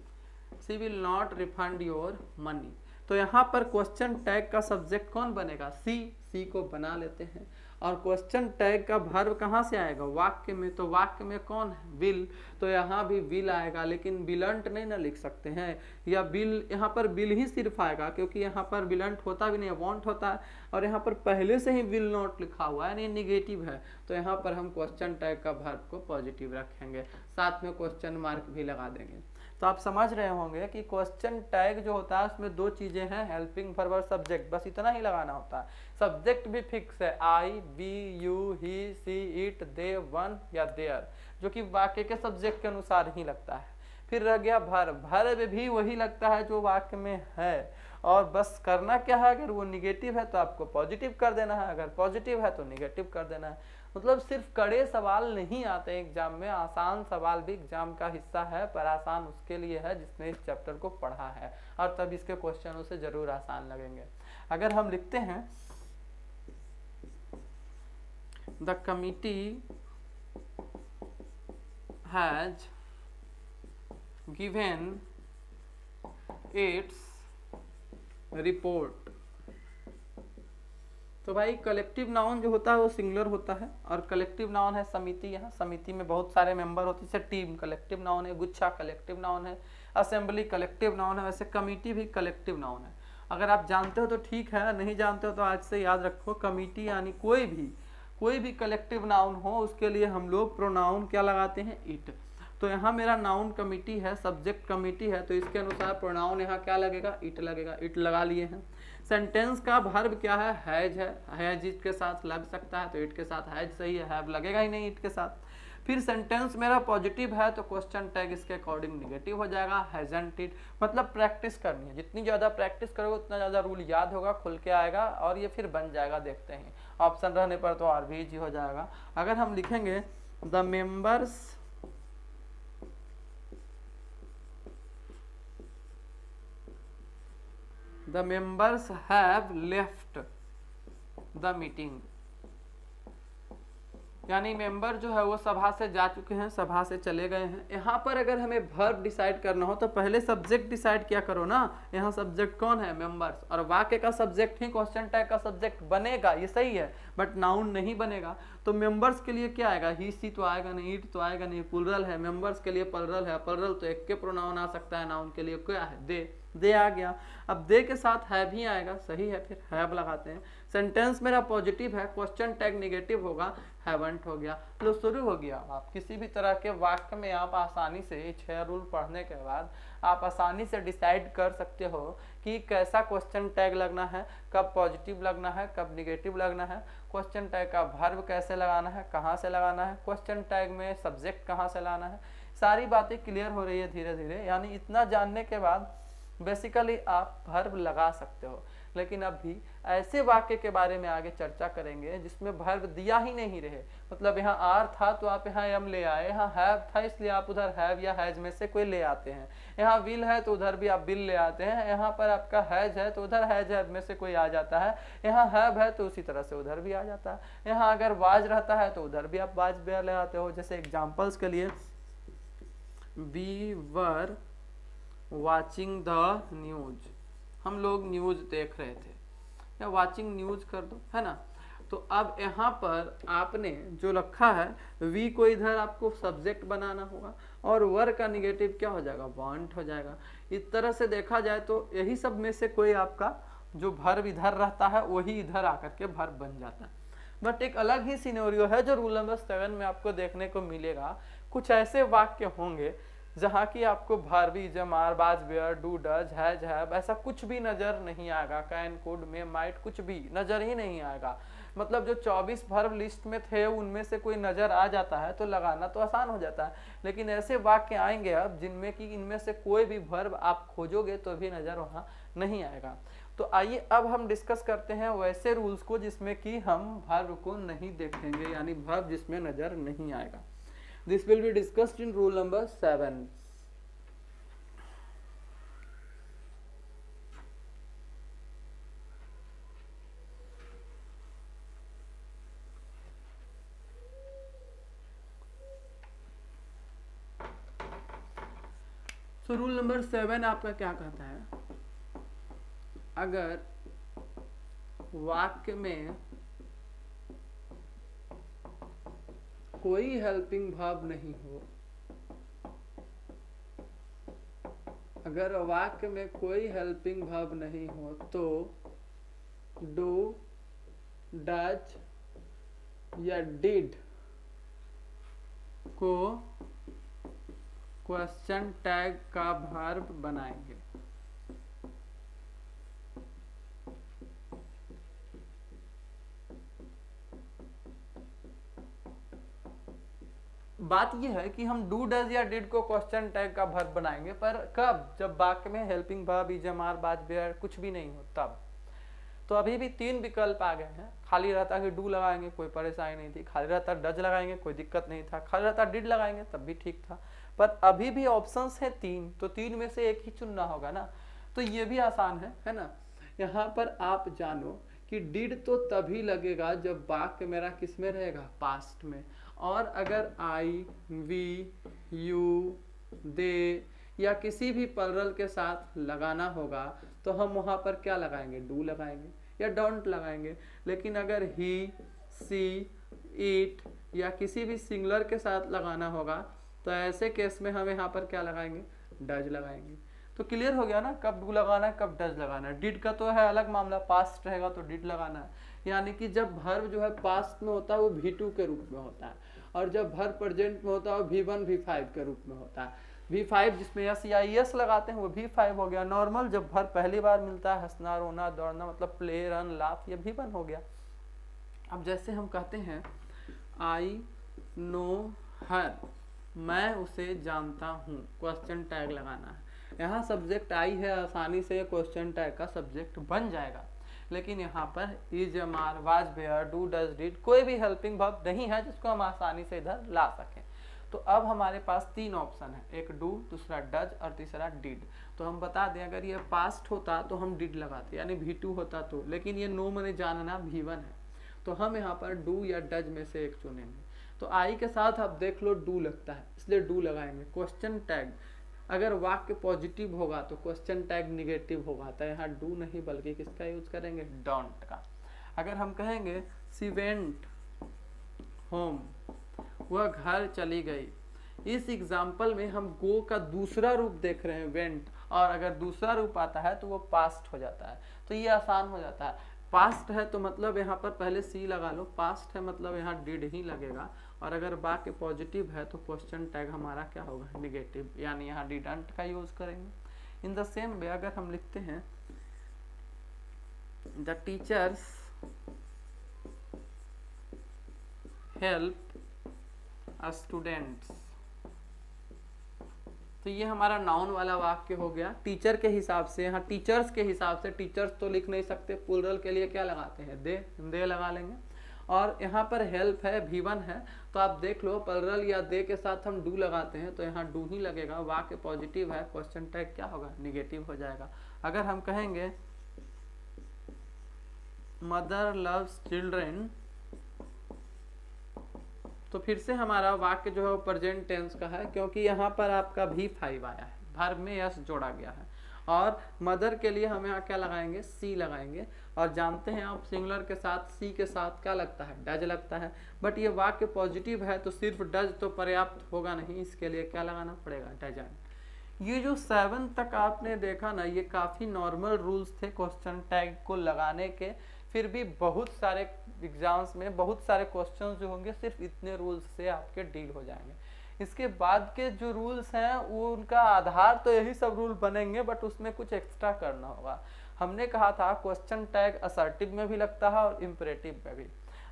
[SPEAKER 1] She will not refund your money, तो यहाँ पर क्वेश्चन टैग का सब्जेक्ट कौन बनेगा, सी को बना लेते हैं। और क्वेश्चन टैग का वर्ब कहाँ से आएगा, वाक्य में, तो वाक्य में कौन है, विल, तो यहाँ भी विल आएगा, लेकिन विलंट नहीं ना लिख सकते हैं, या विल, यहाँ पर विल ही सिर्फ आएगा क्योंकि यहाँ पर विलंट होता भी नहीं, वांट होता है, और यहाँ पर पहले से ही विल नॉट लिखा हुआ है, यानी निगेटिव है, तो यहाँ पर हम क्वेश्चन टैग का वर्ब को पॉजिटिव रखेंगे, साथ में क्वेश्चन मार्क भी लगा देंगे। तो आप समझ रहे होंगे कि क्वेश्चन टैग जो होता है उसमें दो चीजें हैं, हेल्पिंग वर्ब और सब्जेक्ट, बस इतना ही लगाना होता है। सब्जेक्ट भी फिक्स है, I, we, you, he, she, it, they, one या देयर, जो कि वाक्य के सब्जेक्ट के अनुसार ही लगता है। फिर रह गया वर्ब, वर्ब भी वही लगता है जो वाक्य में है, और बस करना क्या है, अगर वो निगेटिव है तो आपको पॉजिटिव कर देना है, अगर पॉजिटिव है तो निगेटिव कर देना है। मतलब सिर्फ कड़े सवाल नहीं आते एग्जाम में, आसान सवाल भी एग्जाम का हिस्सा है, पर आसान उसके लिए है जिसने इस चैप्टर को पढ़ा है, और तब इसके क्वेश्चनों से जरूर आसान लगेंगे। अगर हम लिखते हैं the committee has given its report, तो भाई कलेक्टिव नाउन जो होता है वो सिंगुलर होता है, और कलेक्टिव नाउन है समिति। यहाँ समिति में बहुत सारे मेंबर होते हैं, जैसे टीम कलेक्टिव नाउन है, गुच्छा कलेक्टिव नाउन है, असेंबली कलेक्टिव नाउन है, वैसे कमिटी भी कलेक्टिव नाउन है। अगर आप जानते हो तो ठीक है, नहीं जानते हो तो आज से याद रखो, कमिटी यानी कोई भी कलेक्टिव नाउन हो उसके लिए हम लोग प्रोनाउन क्या लगाते हैं, इट। तो यहाँ मेरा नाउन कमिटी है, सब्जेक्ट कमिटी है, तो इसके अनुसार प्रोनाउन यहाँ क्या लगेगा, इट लगेगा, इट लगा लिए हैं। सेंटेंस का वर्ब क्या है, हैज है, हैज इट के साथ लग सकता है तो इट के साथ हैज सही है, हैव लगेगा ही नहीं इट के साथ। फिर सेंटेंस मेरा पॉजिटिव है तो क्वेश्चन टैग इसके अकॉर्डिंग निगेटिव हो जाएगा, हैजंट इट। मतलब प्रैक्टिस करनी है, जितनी ज़्यादा प्रैक्टिस करोगे उतना ज़्यादा रूल याद होगा, खुल के आएगा और ये फिर बन जाएगा, देखते हैं ऑप्शन रहने पर तो और भी ईजी हो जाएगा। अगर हम लिखेंगे the members have left the meeting, यानी मेंबर जो है वो सभा से जा चुके हैं, सभा से चले गए हैं। यहाँ पर अगर हमें वर्ब डिसाइड करना हो तो पहले सब्जेक्ट डिसाइड किया करो ना, यहाँ सब्जेक्ट कौन है, मेंबर्स, और वाक्य का सब्जेक्ट ही क्वेश्चन टैग का सब्जेक्ट बनेगा, ये सही है, बट नाउन नहीं बनेगा। तो मेंबर्स के लिए क्या आएगा, ही, सी तो आएगा नहीं, इट तो आएगा नहीं, प्लुरल है, मेंबर्स के लिए प्लुरल है, प्लुरल तो एक के प्रोनाउन आ सकता है, नाउन के लिए क्या है, दे आ गया। अब दे के साथ हैव ही आएगा, सही है, फिर हैव लगाते हैं। सेंटेंस मेरा पॉजिटिव है, क्वेश्चन टैग निगेटिव होगा, हैवंट हो गया। लो शुरू हो गया। आप किसी भी तरह के वाक्य में आप आसानी से 6 रूल पढ़ने के बाद आप आसानी से डिसाइड कर सकते हो कि कैसा क्वेश्चन टैग लगना है, कब पॉजिटिव लगना है, कब निगेटिव लगना है, क्वेश्चन टैग का वर्ब कैसे लगाना है, कहाँ से लगाना है, क्वेश्चन टैग में सब्जेक्ट कहाँ से लाना है। सारी बातें क्लियर हो रही है धीरे धीरे, यानी इतना जानने के बाद बेसिकली आप वर्ब लगा सकते हो। लेकिन अभी ऐसे वाक्य के बारे में आगे चर्चा करेंगे जिसमें वर्ब दिया ही नहीं रहे, मतलब यहाँ आर था तो आप यहाँ एम ले आए, यहाँ हैव था इसलिए आप उधर हैव या हैज में से कोई ले आते हैं, यहाँ विल है तो उधर भी आप विल ले आते हैं, यहाँ पर आपका हैज है तो उधर हैज में से कोई आ जाता है, यहाँ हैव है तो उसी तरह से उधर भी आ जाता है, यहाँ अगर वाज रहता है तो उधर भी आप वाज ले आते हो। जैसे एग्जाम्पल्स के लिए we were watching the news, हम लोग न्यूज देख रहे थे, या वॉचिंग न्यूज कर दो, है ना। तो अब यहाँ पर आपने जो रखा है वी को इधर आपको सब्जेक्ट बनाना होगा और वर का निगेटिव क्या हो जाएगा, वांट हो जाएगा। इस तरह से देखा जाए तो यही सब में से कोई आपका जो वर्ब इधर रहता है वही इधर आकर के वर्ब बन जाता है। बट एक अलग ही सिनेरियो है जो रूल नंबर 7 में आपको देखने को मिलेगा। कुछ ऐसे वाक्य होंगे जहाँ की आपको वर्बी जमार बाज were do does has have ऐसा कुछ भी नजर नहीं आएगा, कैन कुड में माइट कुछ भी नजर ही नहीं आएगा। मतलब जो 24 वर्ब लिस्ट में थे उनमें से कोई नजर आ जाता है तो लगाना तो आसान हो जाता है। लेकिन ऐसे वाक्य आएंगे अब जिनमें कि इनमें से कोई भी वर्ब आप खोजोगे तो भी नजर वहां नहीं आएगा। तो आइए अब हम डिस्कस करते हैं वैसे रूल्स को जिसमें कि हम वर्ब को नहीं देखेंगे, यानी वर्ब जिसमें नजर नहीं आएगा। This will be discussed in rule number 7। तो रूल नंबर 7 आपका क्या कहता है, अगर वाक्य में कोई हेल्पिंग वर्ब नहीं हो, अगर वाक्य में कोई हेल्पिंग वर्ब नहीं हो तो डू डज या डिड को क्वेश्चन टैग का वर्ब बनाएंगे। बात यह है कि हम डू डज या डिड को क्वेश्चन टैग का वर्ब बनाएंगे, पर कब, जब वाक्य में हेल्पिंग वर्ब इज आर बाज बेयर कुछ भी नहीं हो तब। तो अभी भी 3 विकल्प आ गए हैं। खाली रहता कि डू लगाएंगे कोई परेशानी नहीं थी, खाली रहता डज लगाएंगे कोई दिक्कत नहीं था, खाली रहता डिड लगाएंगे तब भी ठीक था। पर अभी भी ऑप्शंस है 3, तो 3 में से एक ही चुनना होगा ना। तो ये भी आसान है ना। यहाँ पर आप जानो कि डिड तो तभी लगेगा जब वाक्य मेरा किस में रहेगा, पास्ट में। और अगर आई वी यू दे या किसी भी प्लरल के साथ लगाना होगा तो हम वहां पर क्या लगाएंगे, डू लगाएंगे या डोंट लगाएंगे। लेकिन अगर ही सी इट या किसी भी सिंगुलर के साथ लगाना होगा तो ऐसे केस में हम यहाँ पर क्या लगाएंगे, डज लगाएंगे। तो क्लियर हो गया ना कब डू लगाना है कब डज लगाना है। डिड का तो है अलग मामला, पास्ट रहेगा तो डिड लगाना है। यानी कि जब वर्ब जो है पास्ट में होता है वो V2 के रूप में होता है, और जब वर्ब प्रेजेंट में होता है वो V1 V5 के रूप में होता है। V5 जिसमें यस या यस लगाते हैं वो V5 हो गया। नॉर्मल जब वर्ब पहली बार मिलता है, हंसना रोना दौड़ना मतलब प्ले रन लाफ, ये V1 हो गया। अब जैसे हम कहते हैं आई नो हर, मैं उसे जानता हूँ, क्वेश्चन टैग लगाना है। यहाँ सब्जेक्ट आई है, आसानी से क्वेश्चन टैग का सब्जेक्ट बन जाएगा। लेकिन यहाँ पर is are was were do does did कोई भी हेल्पिंग वर्ब नहीं है जिसको हम आसानी से इधर ला सकें। तो अब हमारे पास 3 ऑप्शन है, एक डू, दूसरा डज और तीसरा डिड। तो हम बता दें अगर ये पास्ट होता तो हम डिड लगाते, यानी V2 होता तो। लेकिन ये नो मैंने जानना V1 है, तो हम यहाँ पर डू या डज में से एक चुनेंगे। तो आई के साथ आप देख लो डू लगता है इसलिए डू लगाएंगे। क्वेश्चन टैग अगर वाक्य पॉजिटिव होगा तो क्वेश्चन टैग निगेटिव होगा, तो यहाँ डू नहीं बल्कि किसका यूज करेंगे, डोंट का। अगर हम कहेंगे सी वेंट होम, वह घर चली गई, इस एग्जाम्पल में हम गो का दूसरा रूप देख रहे हैं वेंट, और अगर दूसरा रूप आता है तो वो पास्ट हो जाता है। तो ये आसान हो जाता है। पास्ट है तो मतलब यहाँ पर पहले सी लगा लो, पास्ट है मतलब यहाँ डिड ही लगेगा। और अगर वाक्य पॉजिटिव है तो क्वेश्चन टैग हमारा क्या होगा, निगेटिव, यानी यहाँ डिडंट का यूज करेंगे। इन द सेम वे अगर हम लिखते हैं द टीचर्स हेल्प स्टूडेंट्स, तो ये हमारा नाउन वाला वाक्य हो गया। टीचर के हिसाब से, यहाँ टीचर्स के हिसाब से, टीचर्स तो लिख नहीं सकते, प्लूरल के लिए क्या लगाते हैं, दे लगा लेंगे। और यहाँ पर हेल्प है V1 है, तो आप देख लो प्लूरल या दे के साथ हम डू लगाते हैं तो यहाँ डू ही लगेगा। वाक्य पॉजिटिव है, क्वेश्चन टैग क्या होगा, निगेटिव हो जाएगा। अगर हम कहेंगे मदर लव्स चिल्ड्रेन, तो फिर से हमारा वाक्य जो है वो प्रेजेंट टेंस का है, क्योंकि यहाँ पर आपका V5 आया है, वर्ब में यस जोड़ा गया है। और मदर के लिए हम यहाँ क्या लगाएंगे, सी लगाएंगे। और जानते हैं आप सिंगुलर के साथ सी के साथ क्या लगता है, डज लगता है। बट ये वाक्य पॉजिटिव है तो सिर्फ डज तो पर्याप्त होगा नहीं, इसके लिए क्या लगाना पड़ेगा, डजंट। ये जो 7 तक आपने देखा ना, ये काफ़ी नॉर्मल रूल्स थे क्वेश्चन टैग को लगाने के। फिर भी बहुत सारे एग्जाम्स में बहुत सारे क्वेश्चंस जो होंगे सिर्फ इतने रूल्स से आपके डील हो जाएंगे। इसके बाद के जो रूल्स हैं वो उनका आधार तो यही सब रूल बनेंगे, बट उसमें कुछ एक्स्ट्रा करना होगा। हमने कहा था क्वेश्चन टैग असर्टिव में भी लगता है और इम्परेटिव में भी।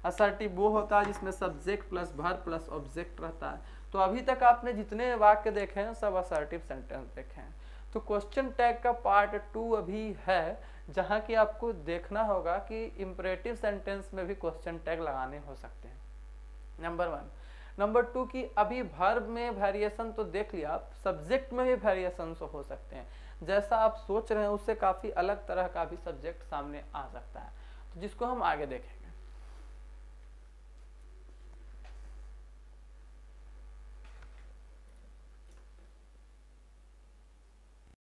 [SPEAKER 1] असर्टिव वो होता है जिसमें subject plus verb plus object रहता है। तो अभी तक आपने जितने वाक्य देखे हैं सब असर्टिव सेंटेंस देखे हैं। तो क्वेश्चन टैग का पार्ट 2 अभी है, जहाँ की आपको देखना होगा कि इम्परेटिव सेंटेंस में भी क्वेश्चन टैग लगाने हो सकते हैं, नंबर 1। नंबर 2 की अभी वर्ब में वेरिएशन तो देख लिया आप, सब्जेक्ट में भी वेरिएशन हो सकते हैं। जैसा आप सोच रहे हैं उससे काफ़ी अलग तरह का भी सब्जेक्ट सामने आ सकता है, तो जिसको हम आगे देखेंगे।